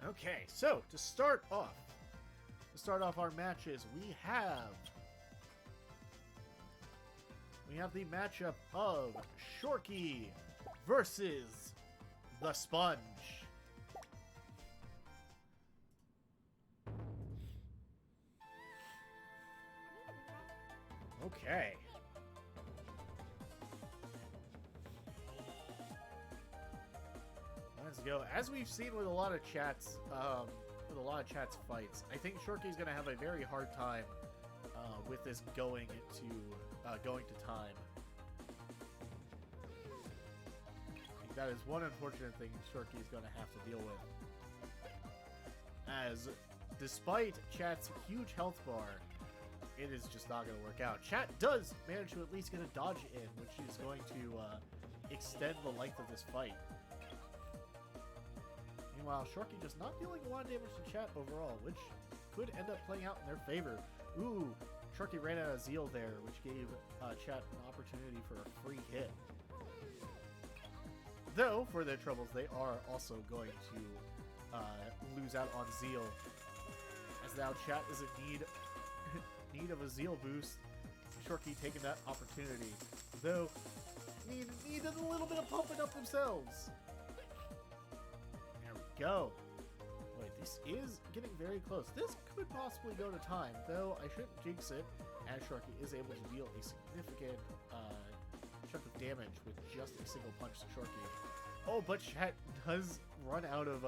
Okay, so to start off our matches, we have the matchup of Shorky versus the Sponge. Okay. Let's go. As we've seen with a lot of chats, fights, I think Shorky's gonna have a very hard time with this going to time. I think that is one unfortunate thing Shorky's gonna have to deal with. As despite Chat's huge health bar, it is just not gonna work out. Chat does manage to at least get a dodge in, which is going to extend the length of this fight. Meanwhile, Shorky just not dealing a lot of damage to Chat overall, which could end up playing out in their favor. Ooh, Shorky ran out of Zeal there, which gave Chat an opportunity for a free hit. Though, for their troubles, they are also going to lose out on Zeal, as now Chat is in need of a Zeal boost. Shorky taking that opportunity, though needed a little bit of pumping up themselves. Go. Wait, this is getting very close. This could possibly go to time, though I shouldn't jinx it, as Shorky is able to deal a significant chunk of damage with just a single punch to Shorky. Oh, but Chat does run out of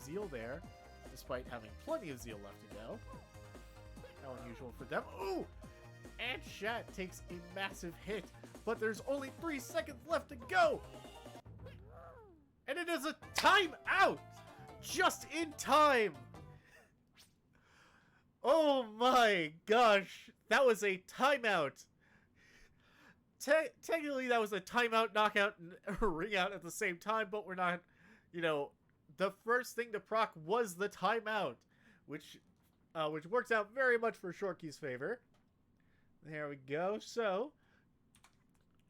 Zeal there, despite having plenty of Zeal left to go. How unusual for them. Ooh! And Chat takes a massive hit, but there's only 3 seconds left to go! And it is a timeout! Just in time! Oh my gosh, that was a timeout! Technically, that was a timeout, knockout, and a ring out at the same time, but we're not, the first thing to proc was the timeout, which works out very much for Shorky's favor. There we go. So,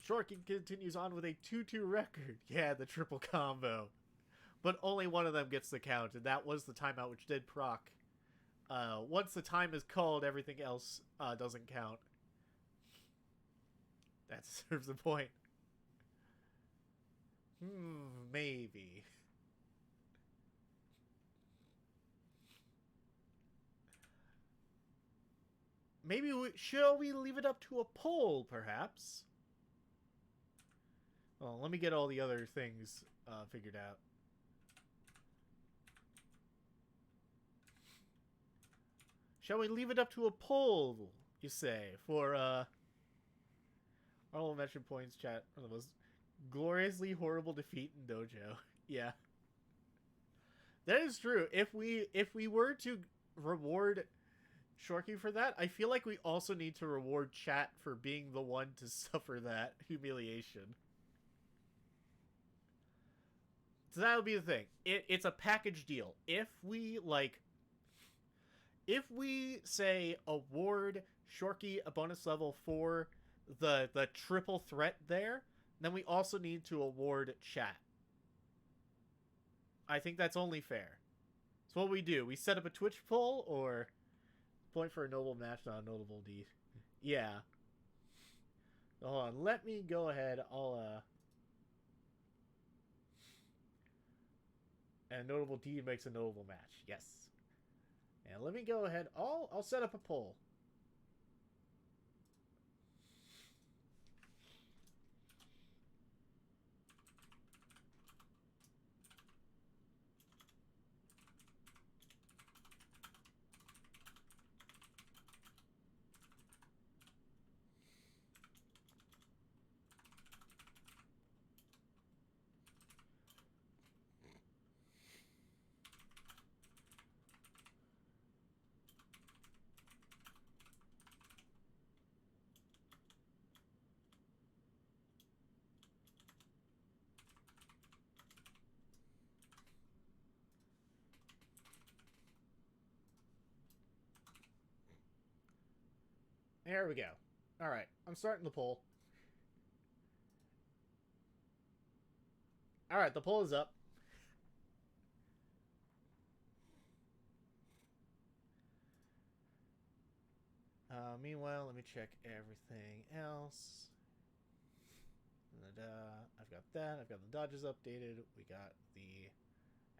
Shorky continues on with a 2-2 record. Yeah, the triple combo. But only one of them gets the count, and that was the timeout, which did proc. Once the time is called, everything else doesn't count. That serves a point. Maybe. Maybe shall we leave it up to a poll, perhaps? Well, let me get all the other things figured out. Shall we leave it up to a poll, you say, for honorable mention points, Chat, for the most gloriously horrible defeat in Dojo. Yeah. That is true. If we were to reward Shorky for that, I feel like we also need to reward Chat for being the one to suffer that humiliation. So that'll be the thing. It's a package deal. If we say award Shorky a bonus level for the triple threat there, then we also need to award chat. I think that's only fair. So what we do, we set up a Twitch poll, or point for a notable match, not a notable deed. Yeah. Hold on, let me go ahead. And a notable deed makes a notable match. Yes. And let me go ahead. I'll set up a poll. There we go. Alright, I'm starting the poll. Alright, the poll is up. Meanwhile, let me check everything else. I've got that. I've got the dodges updated. We got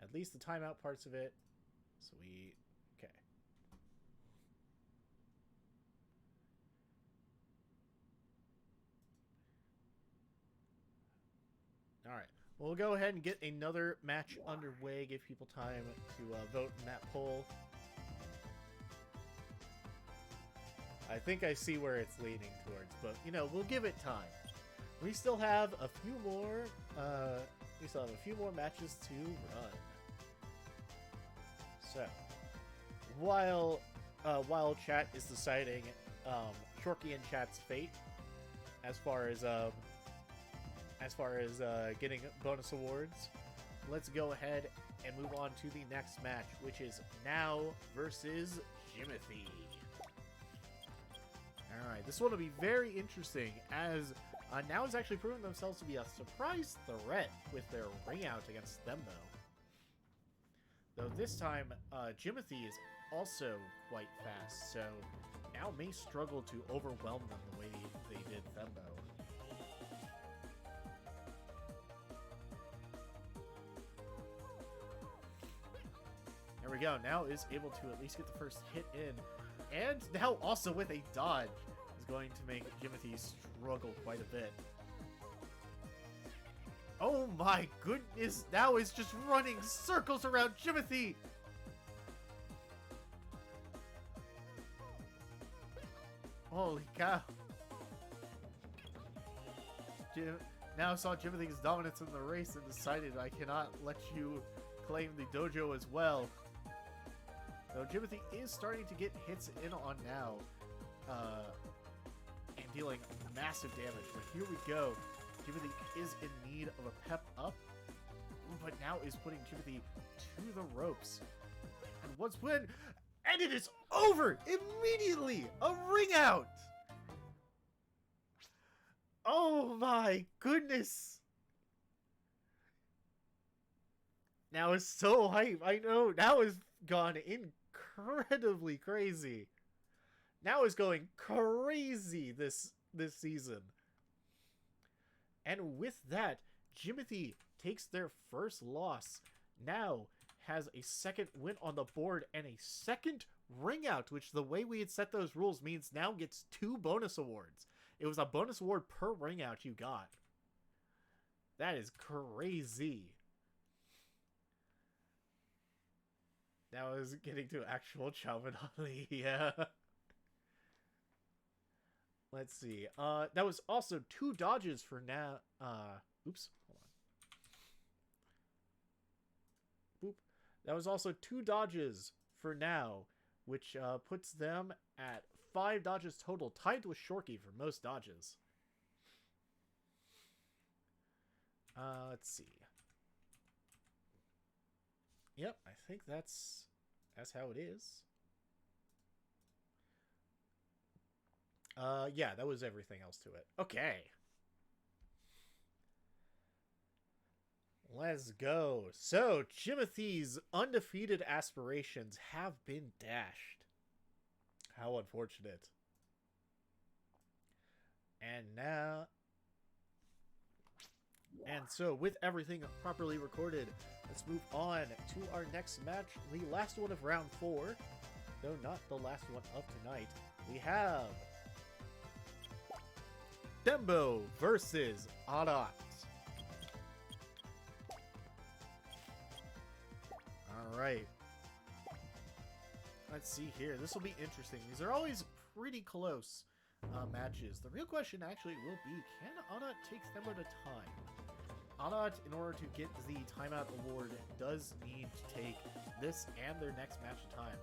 at least the timeout parts of it. So okay. All right. We'll go ahead and get another match underway. Give people time to vote in that poll. I think I see where it's leaning towards, but we'll give it time. We still have a few more. Matches to run. So, while chat is deciding Shorky and chat's fate, as far as getting bonus awards, let's go ahead and move on to the next match, which is Now versus Jimothy. Alright, this one will be very interesting, as Now has actually proven themselves to be a surprise threat with their ring out against Thembo. Though this time, Jimothy is also quite fast, so Now may struggle to overwhelm them the way they did Thembo. There we go. Now is able to at least get the first hit in. And now also with a dodge is going to make Jimothy struggle quite a bit. Oh my goodness. Now is just running circles around Jimothy. Holy cow. Now saw Jimothy's dominance in the race and decided I cannot let you claim the dojo as well. Though Jimothy is starting to get hits in on Now, and dealing massive damage. But here we go. Jimothy is in need of a pep up, but Now is putting Jimothy to the ropes. And once when, and it is over immediately. A ring out. Oh my goodness. Now is so hype. I know. Now is gone incredibly crazy. Now is going crazy this season. And with that, Jimothy takes their first loss. Now has a second win on the board and a second ring out, which the way we had set those rules means Now gets 2 bonus awards. It was a bonus award per ring out you got. That is crazy. Now is getting to actual Chao Athletic League. Yeah. Let's see. That was also 2 dodges for Now. Oops. Hold on. Boop. That was also 2 dodges for Now, which puts them at 5 dodges total, tied with Shorky for most dodges. Let's see. Yep, I think that's how it is. Yeah, that was everything else to it. Okay. Let's go. So, Jimothy's undefeated aspirations have been dashed. How unfortunate. And now... And so, with everything properly recorded, let's move on to our next match, the last one of round 4, though not the last one of tonight. We have Dembo versus Adat. Alright. Let's see here. This will be interesting. These are always pretty close matches. The real question actually will be, can Adat take Thembo to time? Adat, in order to get the timeout award, does need to take this and their next match to time.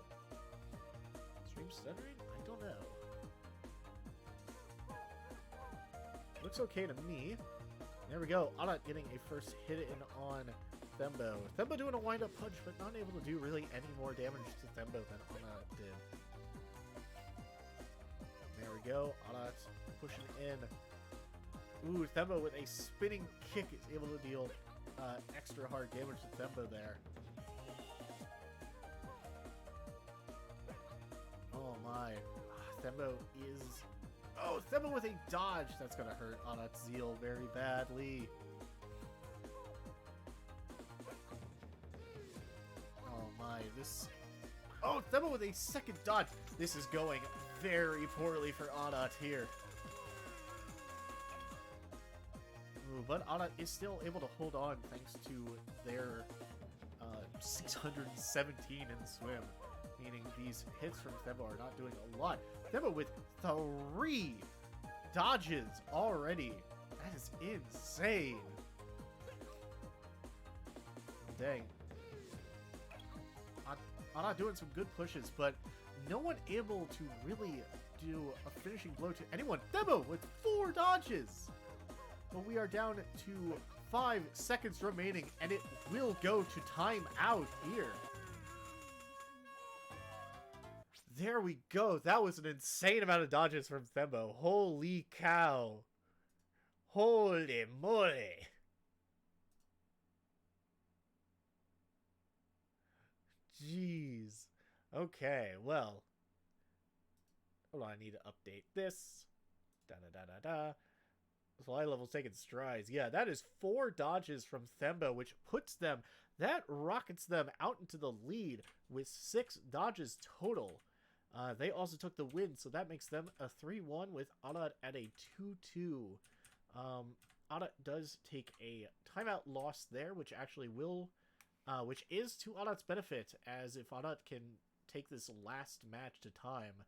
Stream stuttering? I don't know. Looks okay to me. There we go. Adat getting a first hit in on Thembo. Thembo doing a wind-up punch, but not able to do really any more damage to Thembo than Adat did. There we go. Adat pushing in. Ooh, Thembo with a spinning kick is able to deal extra hard damage to Thembo there. Oh my. Thembo is... Oh, Thembo with a dodge! That's gonna hurt Adat's Zeal very badly. Oh my, this... Oh, Thembo with a second dodge! This is going very poorly for Adat here. Ooh, but Adat is still able to hold on thanks to their 617 in swim. Meaning these hits from Thembo are not doing a lot. Thembo with 3 dodges already. That is insane. Dang. Adat doing some good pushes, but no one able to really do a finishing blow to anyone. Thembo with 4 dodges. But we are down to 5 seconds remaining, and it will go to timeout here. There we go. That was an insane amount of dodges from Thembo. Holy cow. Holy moly. Jeez. Okay, well. Hold on, I need to update this. Da-da-da-da-da. Fly level's taking strides. Yeah, that is 4 dodges from Thembo, which puts them... That rockets them out into the lead with 6 dodges total. They also took the win, so that makes them a 3-1 with Adat at a 2-2. Adat does take a timeout loss there, which actually will... which is to Adat's benefit, as if Adat can take this last match to time,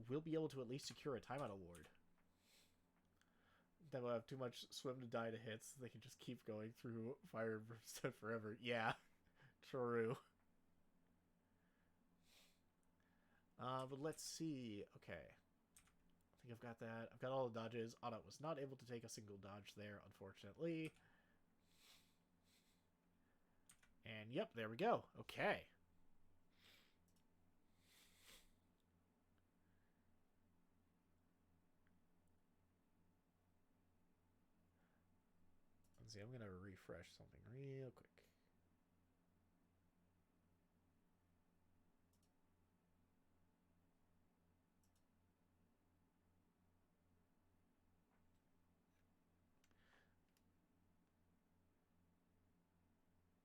we'll be able to at least secure a timeout award. Then we'll have too much swim to die to hits. They can just keep going through Fire and Brimstone forever. Yeah, true. But let's see. Okay. I think I've got that. I've got all the dodges. Adat was not able to take a single dodge there, unfortunately. And yep, there we go. Okay. Let's see, I'm going to refresh something real quick.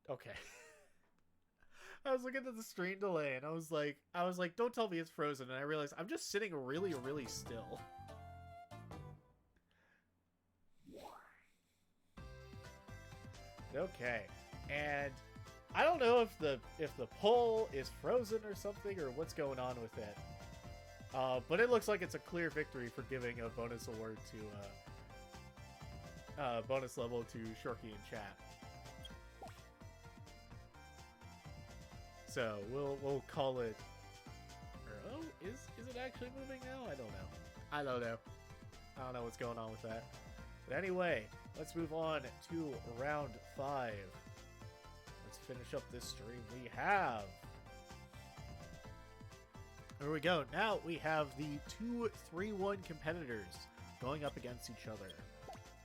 Okay. I was looking at the screen delay and I was like, don't tell me it's frozen. And I realized I'm just sitting really, really still. Okay. And I don't know if the poll is frozen or something or what's going on with it. But it looks like it's a clear victory for giving a bonus award to bonus level to Shorky in chat. So we'll call it. Or, oh, is it actually moving now? I don't know. I don't know what's going on with that. But anyway, let's move on to round 5. Let's finish up this stream. We have Here we go. Now we have the 2-3-1 competitors going up against each other.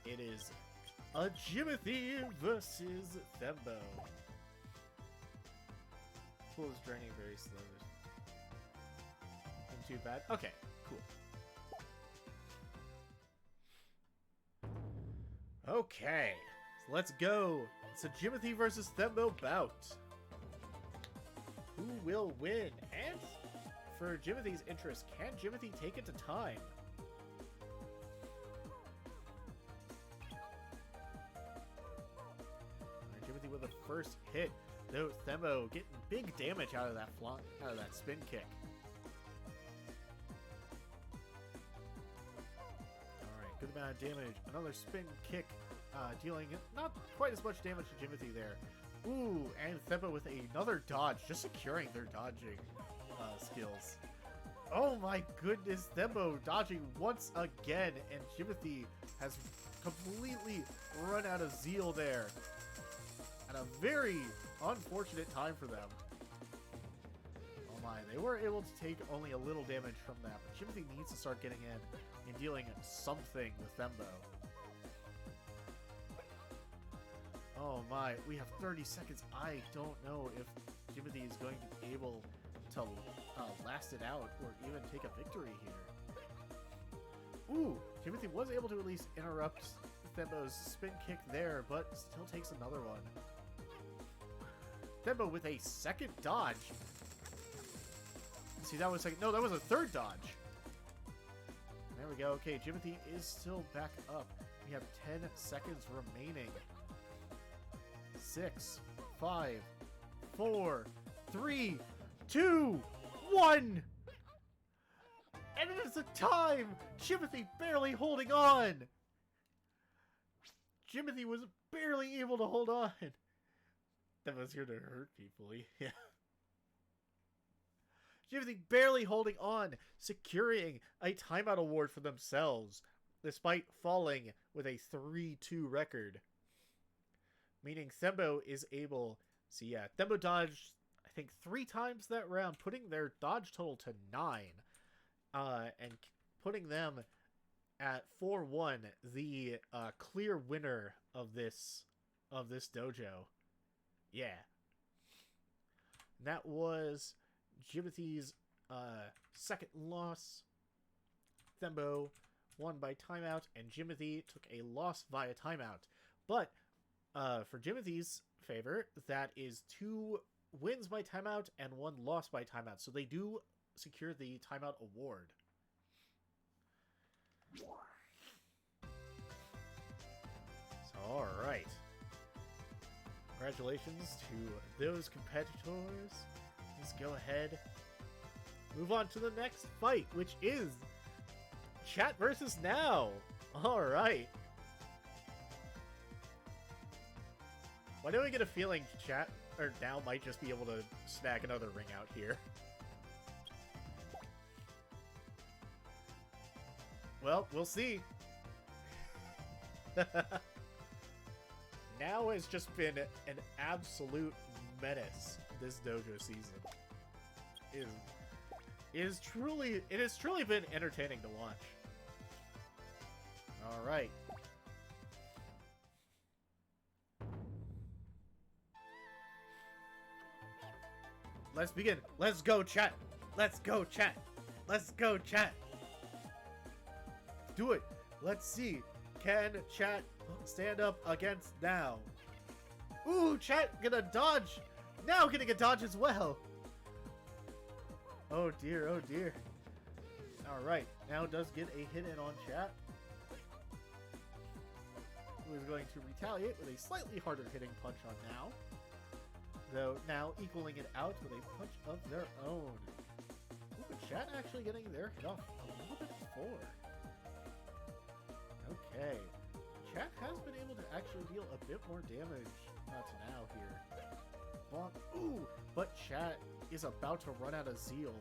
It is a Jimothy versus Thembo. Pool is draining very slowly. Not too bad. Okay, cool. Okay, so let's go. It's a Jimothy versus Thembo bout. Who will win? And for Jimothy's interest, can Jimothy take it to time? Right, Jimothy with the first hit, though Thembo getting big damage out of that spin kick. Alright, good amount of damage. Another spin kick, dealing not quite as much damage to Jimothy there. Ooh, and Thembo with another dodge, just securing their dodging skills. Oh my goodness, Thembo dodging once again, and Jimothy has completely run out of zeal there. At a very unfortunate time for them. Oh my, they were able to take only a little damage from that, but Jimothy needs to start getting in and dealing something with Thembo. Oh my, we have 30 seconds. I don't know if Jimothy is going to be able to last it out or even take a victory here. Ooh, Jimothy was able to at least interrupt Thembo's spin kick there, but still takes another one. Thembo with a second dodge. See, that was no, that was a third dodge. There we go. Okay, Jimothy is still back up. We have 10 seconds remaining. 6, 5, 4, 3, 2, 1! And it is a time! Jimothy barely holding on! Jimothy was barely able to hold on. That was here to hurt people, yeah. Jimothy barely holding on, securing a timeout award for themselves, despite falling with a 3-2 record. Meaning Thembo is able... So yeah, Thembo dodged, I think, 3 times that round, putting their dodge total to 9. And putting them at 4-1, the clear winner of this dojo. Yeah. And that was Jimothy's second loss. Thembo won by timeout, and Jimothy took a loss via timeout. But for Jimothy's favor, that is 2 wins by timeout and 1 loss by timeout. So they do secure the timeout award. So, all right. Congratulations to those competitors. Let's go ahead. Move on to the next fight, which is Chat versus Now. All right. Why do I get a feeling Chat or Now might just be able to snag another ring out here? Well, we'll see. Now has just been an absolute menace this dojo season. It has truly been entertaining to watch. All right. Let's begin. Let's go, chat. Let's go, chat. Let's go, chat. Do it. Let's see. Can chat stand up against Now? Ooh, chat gonna dodge. Now getting a dodge as well. Oh dear, oh dear. Alright, Now does get a hit in on chat. Who is going to retaliate with a slightly harder hitting punch on Now. Though Now equaling it out with a punch of their own. Ooh, but chat actually getting their hit off a little bit before. Okay. Chat has been able to actually deal a bit more damage to Now here. Bonk. Ooh, but chat is about to run out of zeal.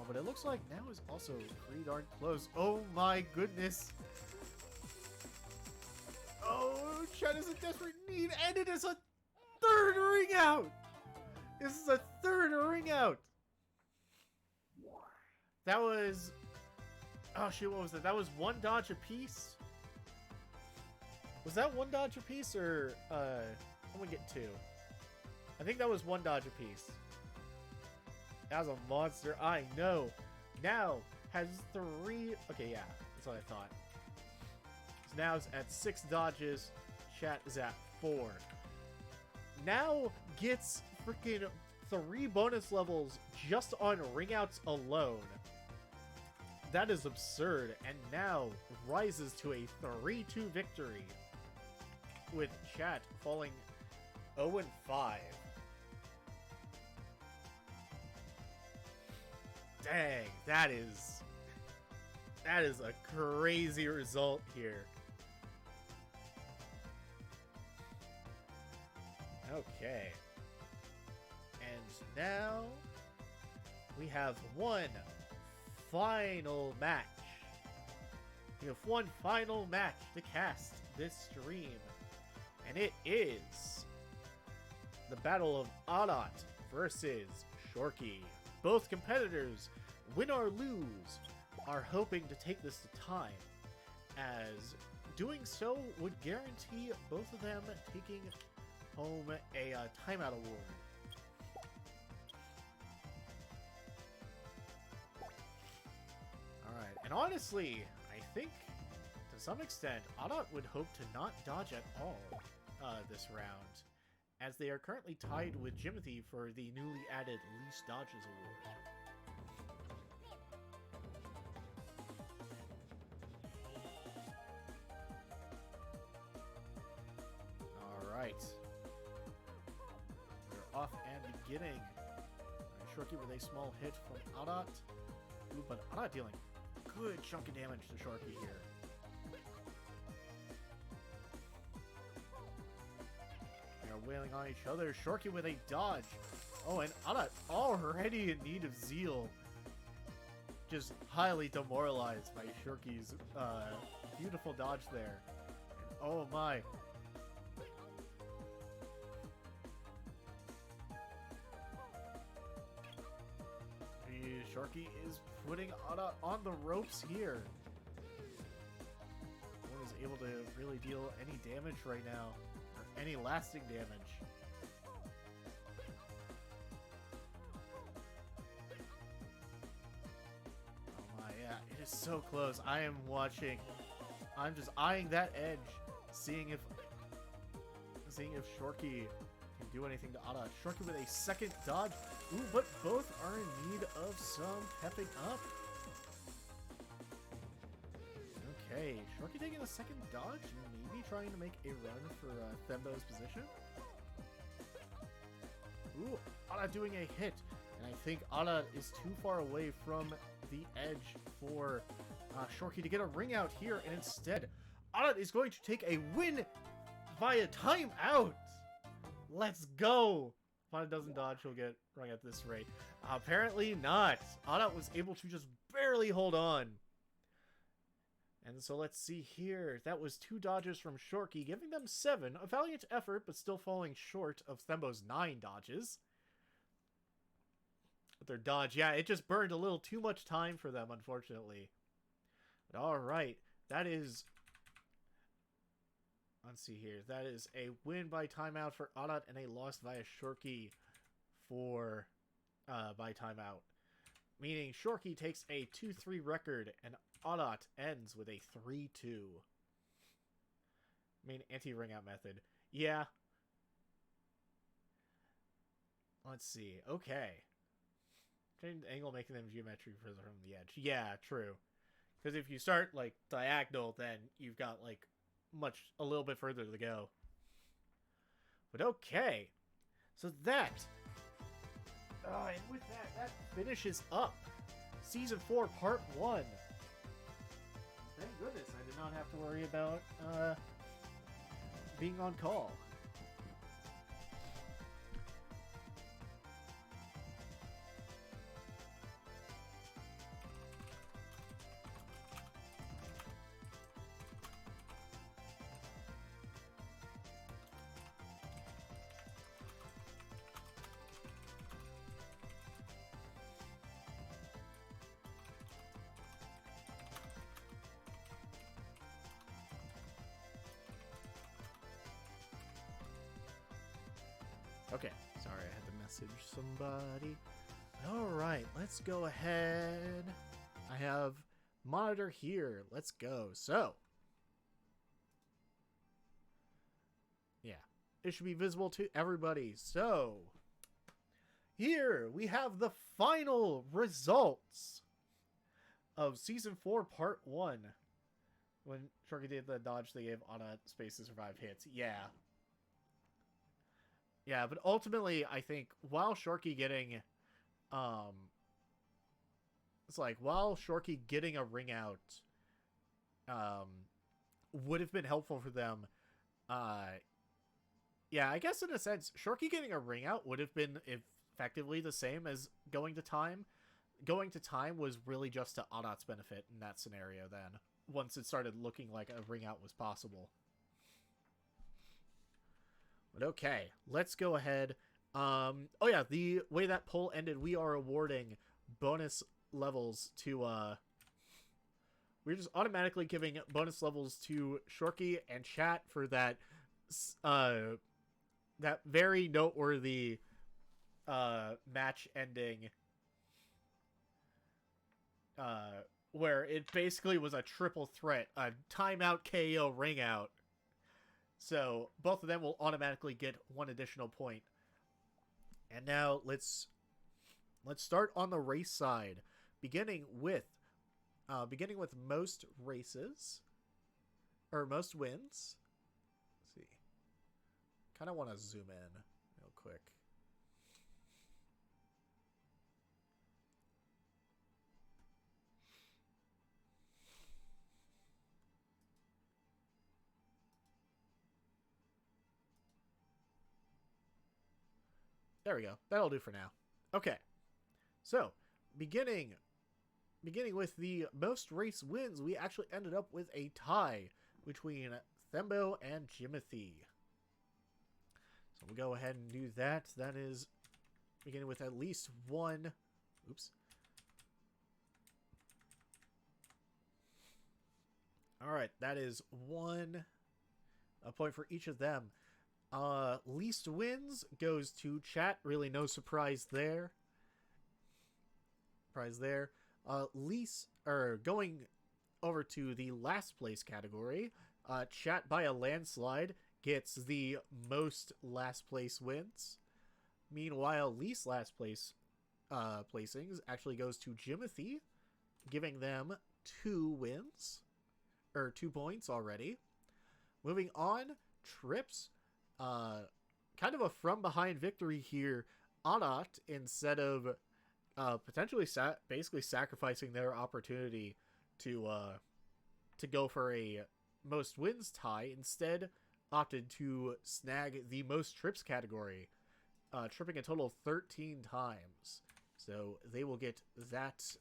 But it looks like Now is also pretty darn close. Oh my goodness. Oh, chat is in desperate need, and it is a third ring out. This is a third ring out. That was... Oh, shoot, what was that? That was one dodge apiece? Was that one dodge apiece, or, someone get two? I think that was one dodge apiece. That was a monster, I know. Now, has 3... Okay, yeah, that's what I thought. So now it's at 6 dodges. Chat is at 4. Now gets freaking 3 bonus levels just on ring outs alone. That is absurd, and now rises to a 3-2 victory, with Chat falling 0-5. Dang, that is a crazy result here. Okay. And now we have one final match. We have one final match to cast this stream. And it is the Battle of Adat versus Shorky. Both competitors, win or lose, are hoping to take this to time, as doing so would guarantee both of them taking home a timeout award. Alright, and honestly, I think to some extent, Adat would hope to not dodge at all this round, as they are currently tied with Jimothy for the newly added Least Dodges award. Alright. We're off and beginning. Shorky with a small hit from Adat. Ooh, but Adat dealing good chunk of damage to Shorky here. Wailing on each other. Shorky with a dodge. Oh, and Adat already in need of zeal. Just highly demoralized by Shorky's beautiful dodge there. And oh my. Shorky is putting Adat on the ropes here. No one is able to really deal any damage right now. Any lasting damage. Oh my, yeah, it is so close. I am watching. I'm just eyeing that edge, seeing if Shorky can do anything to Adat. Shorky with a second dodge. Ooh, but both are in need of some pepping up. Okay, Shorky taking a second dodge, maybe trying to make a run for Thembo's position. Ooh, Adat doing a hit, and I think Adat is too far away from the edge for Shorky to get a ring out here, and instead, Adat is going to take a win via timeout. Let's go. If Adat doesn't dodge, he'll get rung at this rate. Apparently not. Adat was able to just barely hold on. And so let's see here. That was 2 dodges from Shorky, giving them 7. A valiant effort, but still falling short of Thembo's 9 dodges. With their dodge, yeah, it just burned a little too much time for them, unfortunately. But alright, that is... Let's see here. That is a win by timeout for Adat and a loss via Shorky for by timeout. Meaning Shorky takes a 2-3 record and Adat ends with a 3-2. I mean, anti-ring out method. Yeah. Let's see. Okay. Change the angle, making them geometry from the edge. Yeah, true. Because if you start, like, diagonal, then you've got, like, a little bit further to go. But okay. So that... and with that finishes up Season 4, Part 1. Thank goodness I did not have to worry about being on call. Okay, sorry, I had to message somebody. Alright, let's go ahead. I have monitor here. Let's go. So, yeah, it should be visible to everybody. So, here we have the final results of Season 4, Part 1. When Sharky did the dodge, they gave Anna space to survive hits. Yeah. Yeah, but ultimately, I think while Sharky getting... it's like, while Sharky getting a ring out would have been helpful for them, yeah, I guess in a sense, Sharky getting a ring out would have been effectively the same as going to time. Going to time was really just to Adat's benefit in that scenario then, once it started looking like a ring out was possible. But okay, let's go ahead. Oh yeah, the way that poll ended, we are awarding bonus levels to, we're just automatically giving bonus levels to Sharky and chat for that, that very noteworthy, match ending, where it basically was a triple threat, a timeout KO ring out. So both of them will automatically get one additional point. And now let's start on the race side, beginning with most races or most wins. Let's see. Kind of want to zoom in real quick. There we go. That'll do for now. Okay. So, beginning with the most race wins, we actually ended up with a tie between Thembo and Jimothy. So we'll go ahead and do that. That is beginning with at least one. Oops. Alright, that is a point for each of them. Least wins goes to chat. Really no surprise there. Going over to the last place category, chat by a landslide gets the most last place wins. Meanwhile, least last place placings actually goes to Jimothy, giving them 2 wins, or 2 points already. Moving on, trips, kind of a from behind victory here. Anat, instead of potentially basically sacrificing their opportunity to go for a most wins tie, instead opted to snag the most trips category, tripping a total of 13 times. So they will get that.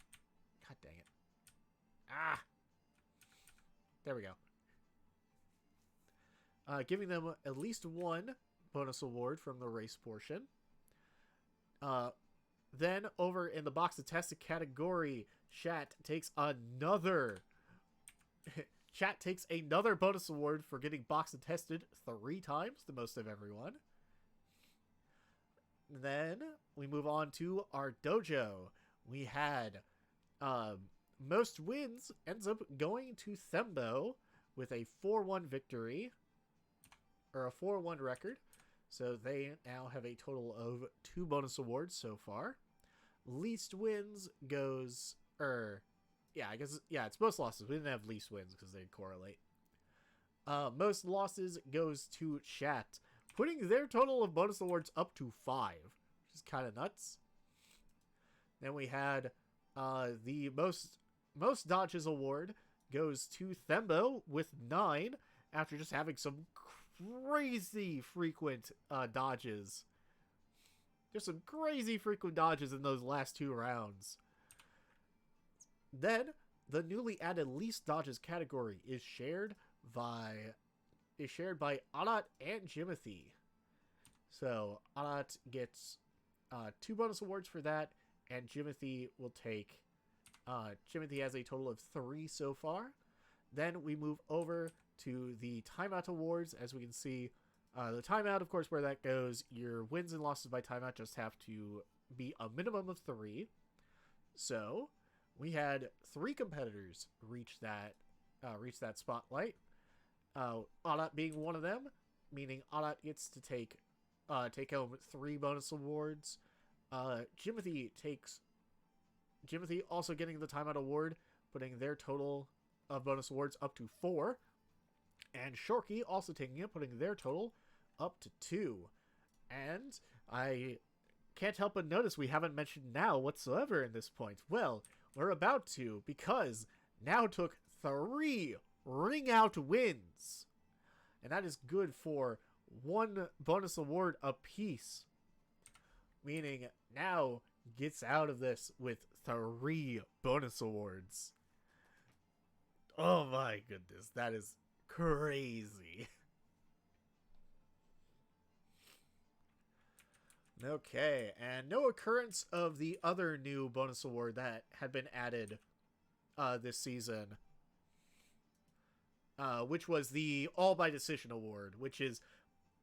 God dang it. There we go. Giving them at least 1 bonus award from the race portion. Then over in the box attested category, chat takes another bonus award for getting box attested 3 times, the most of everyone. Then we move on to our dojo. We had most wins ends up going to Thembo with a 4-1 victory, or a 4-1 record. So they now have a total of 2 bonus awards so far. Least wins goes, it's most losses. We didn't have least wins because they correlate. Most losses goes to chat, putting their total of bonus awards up to 5, which is kind of nuts. Then we had the most dodges award goes to Thembo with 9, after just having some crazy frequent dodges. There's some crazy frequent dodges in those last 2 rounds. Then the newly added least dodges category is shared by Anat and Jimothy. So Anat gets 2 bonus awards for that, and Jimothy will take. Jimothy has a total of 3 so far. Then we move over to the timeout awards. As we can see, The timeout, of course, where that goes, your wins and losses by timeout just have to be a minimum of 3. So we had 3 competitors reach that spotlight. Adat being one of them, meaning Adat gets to take home 3 bonus awards. Jimothy also getting the timeout award, putting their total of bonus awards up to 4. And Shorky also taking it, putting their total up to 2. And I can't help but notice we haven't mentioned Now whatsoever in this point. Well, we're about to, because Now took 3 ring out wins. And that is good for 1 bonus award apiece. Meaning Now gets out of this with 3 bonus awards. Oh my goodness, that is crazy. Okay, and no occurrence of the other new bonus award that had been added this season, which was the All by Decision award, which is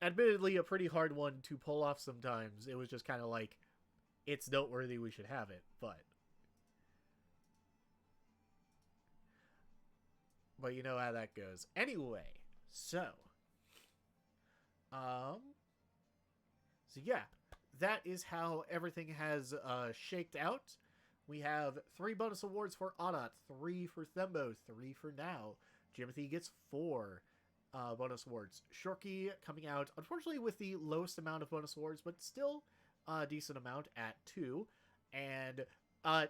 admittedly a pretty hard one to pull off sometimes. It was just kind of like, it's noteworthy, we should have it, but you know how that goes. Anyway, so yeah, that is how everything has shaked out. We have 3 bonus awards for Adat, 3 for Thembo, 3 for Now. Jimothy gets 4 bonus awards. Shorky coming out, unfortunately, with the lowest amount of bonus awards, but still a decent amount at 2. And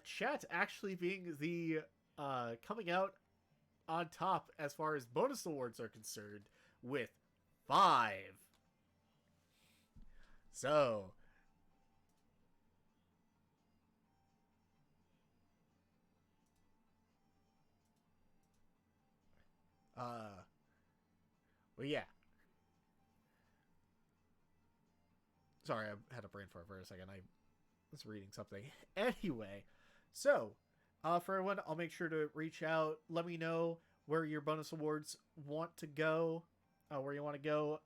Chat actually being the coming out on top as far as bonus awards are concerned with 5. So well, yeah. Sorry, I had a brain fart for a second. I was reading something. Anyway, so for everyone, I'll make sure to reach out. Let me know where your bonus awards want to go. Where you want to go.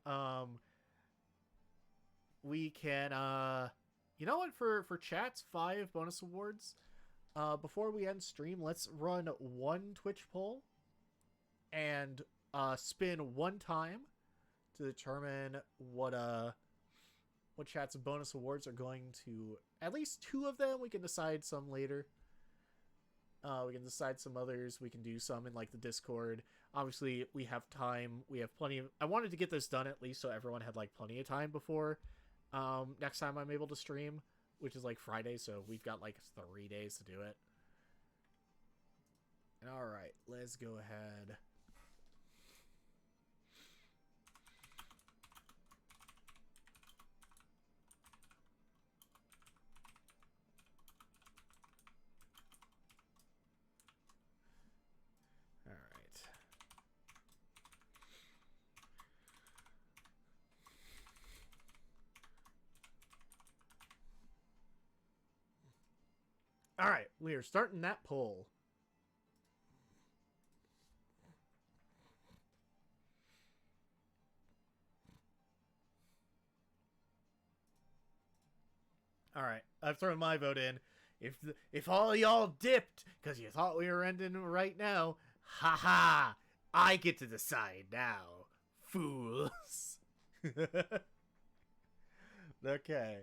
We can, you know what? For Chat's 5 bonus awards, before we end stream, let's run 1 Twitch poll and spin 1 time to determine what Chat's bonus awards are going to. At least 2 of them. We can decide some later. We can decide some others. We can do some in like the Discord. Obviously, we have time. We have plenty of. I wanted to get this done at least so everyone had like plenty of time before next time I'm able to stream, which is like Friday. So we've got like 3 days to do it. And all right, let's go ahead. All right, we are starting that poll. All right, I've thrown my vote in. If all y'all dipped because you thought we were ending right now, haha, I get to decide now, fools. Okay.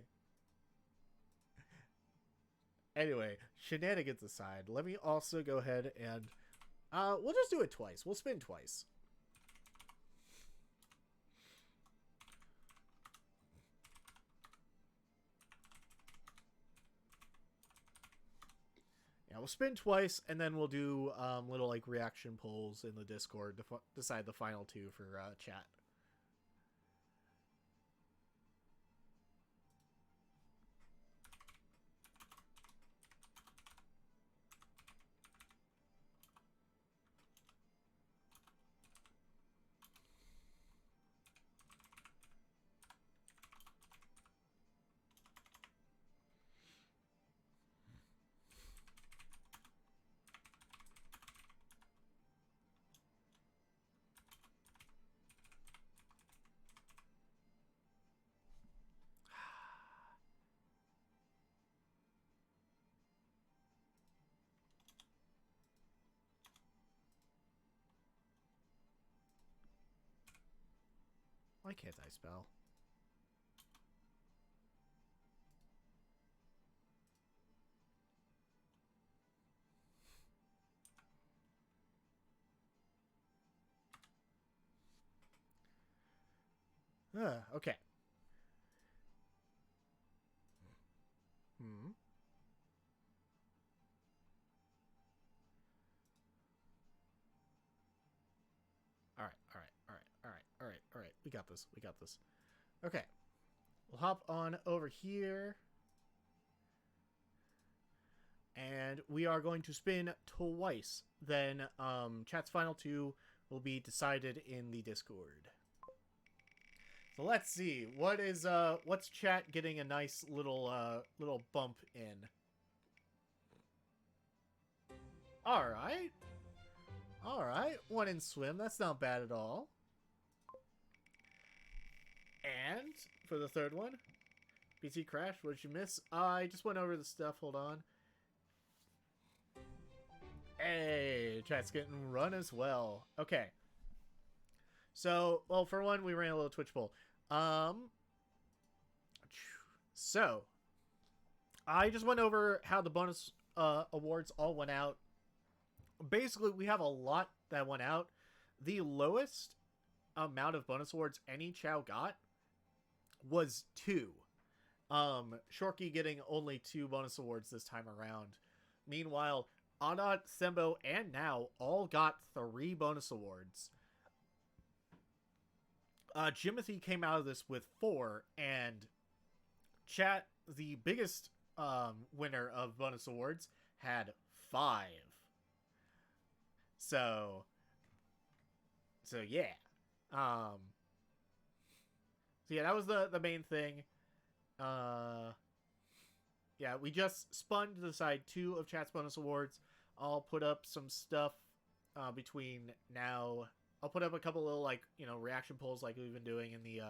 Anyway, shenanigans aside, let me also go ahead and we'll just do it twice. We'll spin twice. Yeah, we'll spin twice, and then we'll do little like reaction polls in the Discord to decide the final 2 for chat. Why can't I spell? Okay. Hmm. All right, all right, all right, all right, all right, all right. We got this. We got this. Okay. We'll hop on over here. And we are going to spin twice. Then chat's final two will be decided in the Discord. So let's see. What's chat getting a nice little bump in? Alright. Alright. One in swim. That's not bad at all. And for the third one, PC crash. What did you miss? I just went over the stuff. Hold on. Hey, chat's getting run as well. Okay. So, well, for one, we ran a little Twitch poll. So, I just went over how the bonus awards all went out. Basically, we have a lot that went out. The lowest amount of bonus awards any Chao got was 2. Shorky getting only 2 bonus awards this time around. Meanwhile, Anat, Sembo, and Now all got 3 bonus awards. Jimothy came out of this with 4, and chat, the biggest winner of bonus awards, had 5. So yeah. So yeah, that was the main thing. Yeah, we just spun to decide 2 of chat's bonus awards. I'll put up some stuff between now. I'll put up a couple little, like, you know, reaction polls like we've been doing in the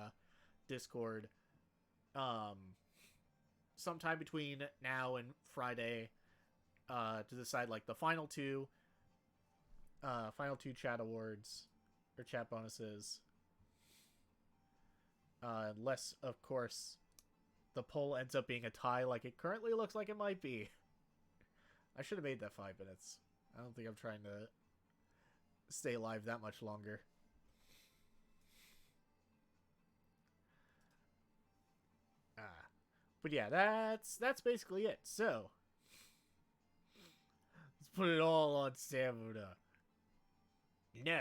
Discord. Sometime between now and Friday to decide, like, the final two chat awards or chat bonuses. Unless, of course, the poll ends up being a tie like it currently looks like it might be. I should have made that 5 minutes. I don't think I'm trying to stay alive that much longer. But yeah, that's basically it. So let's put it all on stamina. No.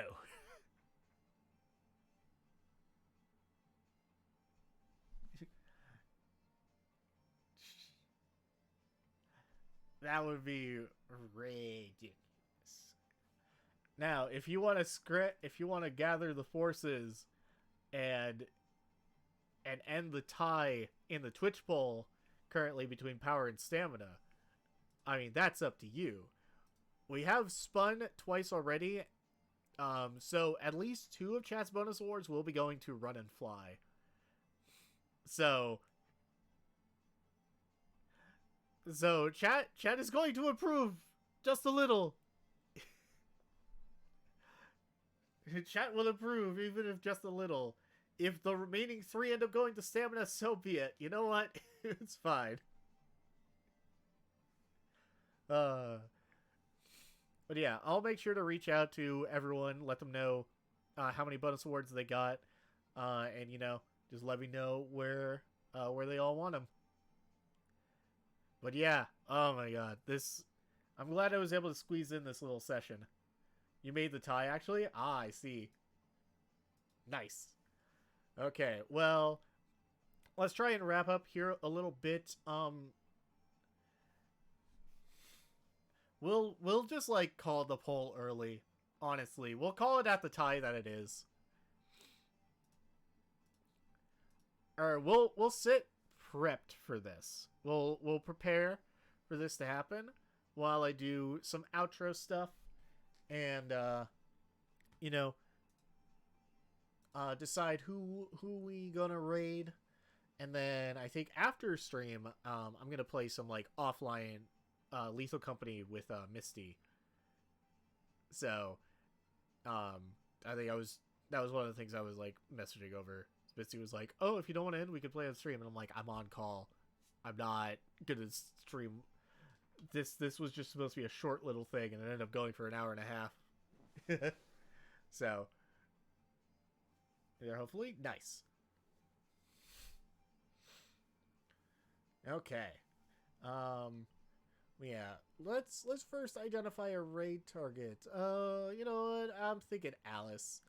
That would be ridiculous. Now, if you want to gather the forces and end the tie in the Twitch poll currently between power and stamina, I mean, that's up to you. We have spun twice already, so at least 2 of chat's bonus awards will be going to Run and Fly. So chat is going to improve just a little. Chat will improve, even if just a little. If the remaining 3 end up going to stamina, so be it. You know what? It's fine. But yeah, I'll make sure to reach out to everyone, let them know how many bonus awards they got, and, you know, just let me know where they all want them. But yeah, oh my god, I'm glad I was able to squeeze in this little session. You made the tie, actually? Ah, I see. Nice. Okay, well, let's try and wrap up here a little bit. We'll just, like, call the poll early. Honestly, we'll call it at the tie that it is. Or we'll sit prepped for this. We'll prepare for this to happen while I do some outro stuff and you know, decide who we gonna raid, and then I think after stream I'm gonna play some, like, offline Lethal Company with Misty. So I think that was one of the things I was, like, messaging over Spitzy was like, "Oh, if you don't want to end, we could play on stream." And I'm like, "I'm on call. I'm not gonna stream. This was just supposed to be a short little thing, and it ended up going for an hour and a half." So, there, hopefully, nice. Okay. Yeah. Let's first identify a raid target. You know what? I'm thinking Alice.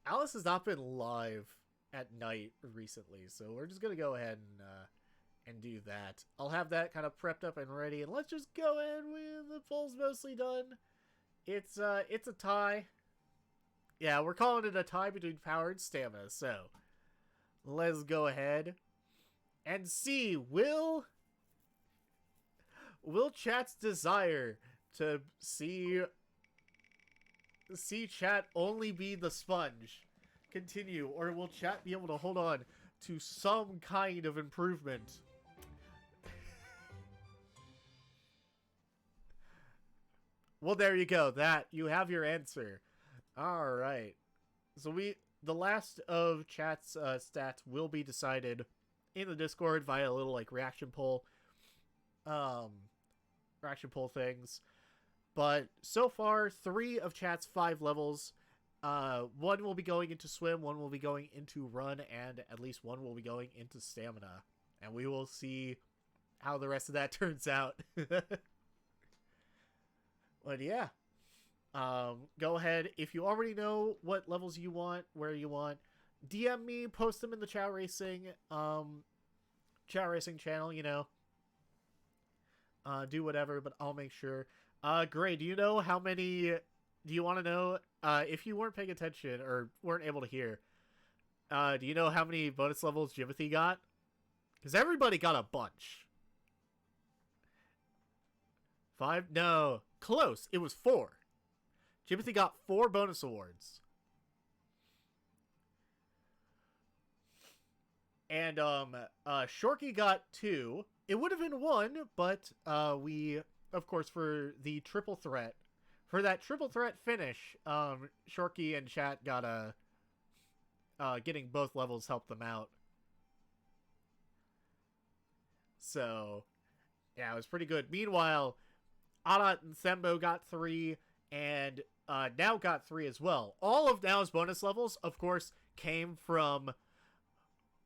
Alice has not been live at night recently, so we're just gonna go ahead and do that. I'll have that kind of prepped up and ready, and let's just go in with the poll's mostly done. It's a tie. Yeah, we're calling it a tie between power and stamina, so let's go ahead and see. Will chat's desire to see chat only be the sponge continue, or will chat be able to hold on to some kind of improvement? Well, there you go. That you have your answer. All right. So the last of chat's stats will be decided in the Discord via a little like reaction poll things. But so far, 3 of chat's 5 levels. 1 will be going into swim, 1 will be going into run, and at least 1 will be going into stamina. And we will see how the rest of that turns out. But yeah. Go ahead. If you already know what levels you want, where you want, DM me, post them in the Chao Racing channel, you know. Do whatever, but I'll make sure. Gray, do you know how many... Do you want to know, if you weren't paying attention or weren't able to hear, do you know how many bonus levels Jimothy got? Because everybody got a bunch. 5? No. Close. It was 4. Jimothy got 4 bonus awards. And, Shorky got 2. It would have been 1, but, we... Of course, for the triple threat, for that triple threat finish, Shorky and chat got getting both levels helped them out. So, yeah, it was pretty good. Meanwhile, Adat and Sembo got 3, and Now got 3 as well. All of Now's bonus levels, of course, came from...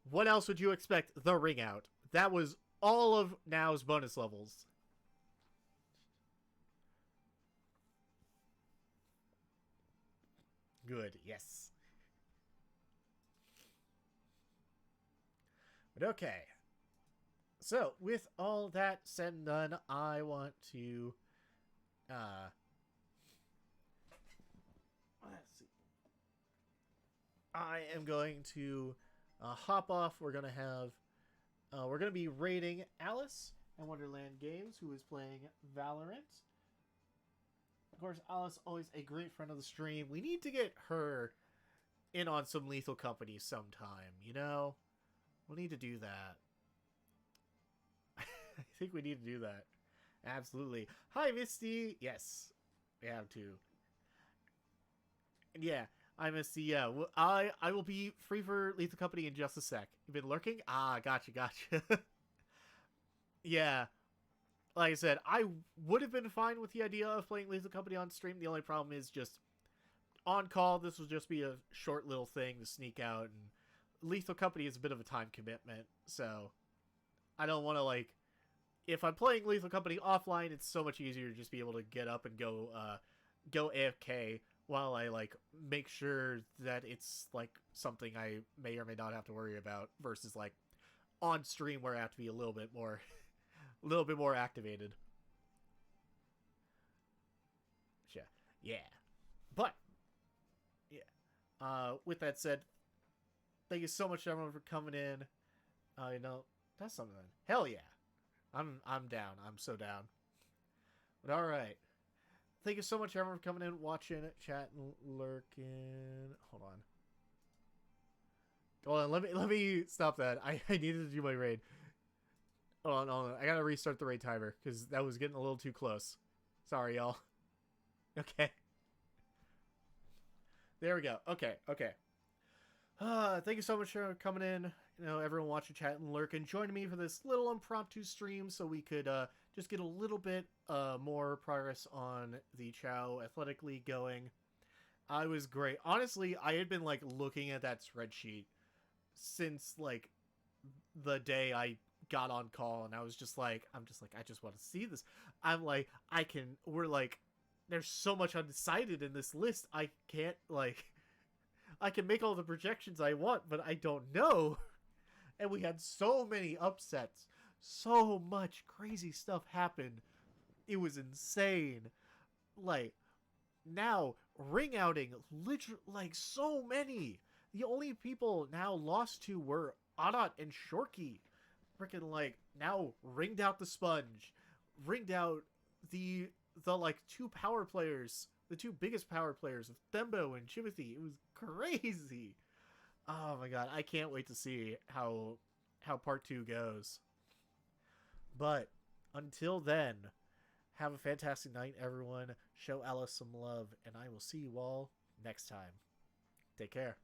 What else would you expect? The Ring Out. That was all of Now's bonus levels. Good, yes. But okay. So, with all that said and done, I want to... let's see. I am going to hop off. We're going to have... we're going to be rating Alice and Wonderland Games, who is playing Valorant. Of course, Alice, always a great friend of the stream. We need to get her in on some Lethal Company sometime, you know? We'll need to do that. I think we need to do that. Absolutely. Hi, Misty. Yes, we have to. Yeah, I Misty. Yeah, I will be free for Lethal Company in just a sec. You've been lurking? Ah, gotcha. Yeah. Like I said, I would have been fine with the idea of playing Lethal Company on stream. The only problem is just on call. This will just be a short little thing to sneak out, and Lethal Company is a bit of a time commitment, so I don't want to, like, if I'm playing Lethal Company offline, it's so much easier to just be able to get up and go AFK while I, like, make sure that it's, like, something I may or may not have to worry about versus, like, on stream where I have to be a little bit more activated. Yeah. But yeah. With that said, thank you so much everyone for coming in. You know, that's something. Hell yeah. I'm down. I'm so down. But all right. Thank you so much everyone for coming in, watching, chatting, lurking. Hold on. Let me stop that. I needed to do my raid. Hold on. I gotta restart the raid timer because that was getting a little too close. Sorry, y'all. Okay. There we go. Okay. Thank you so much for coming in. Everyone watching, chat, and lurking, joining me for this little impromptu stream so we could just get a little bit more progress on the Chao Athletic League going. I was great. Honestly, I had been like looking at that spreadsheet since like the day I got on call, and I was just like, I just want to see this. I'm like, we're like, there's so much undecided in this list. I can't like, I can make all the projections I want, but I don't know. And we had so many upsets. So much crazy stuff happened. It was insane. Like, now, ring outing, literally, like, so many. The only people now lost to were Adat and Shorky. Freaking, like, now ringed out the sponge. Ringed out the like, two power players. The two biggest power players of Thembo and Chimothy. It was crazy. Oh my god, I can't wait to see how part 2 goes. But until then, have a fantastic night, everyone. Show Alice some love, and I will see you all next time. Take care.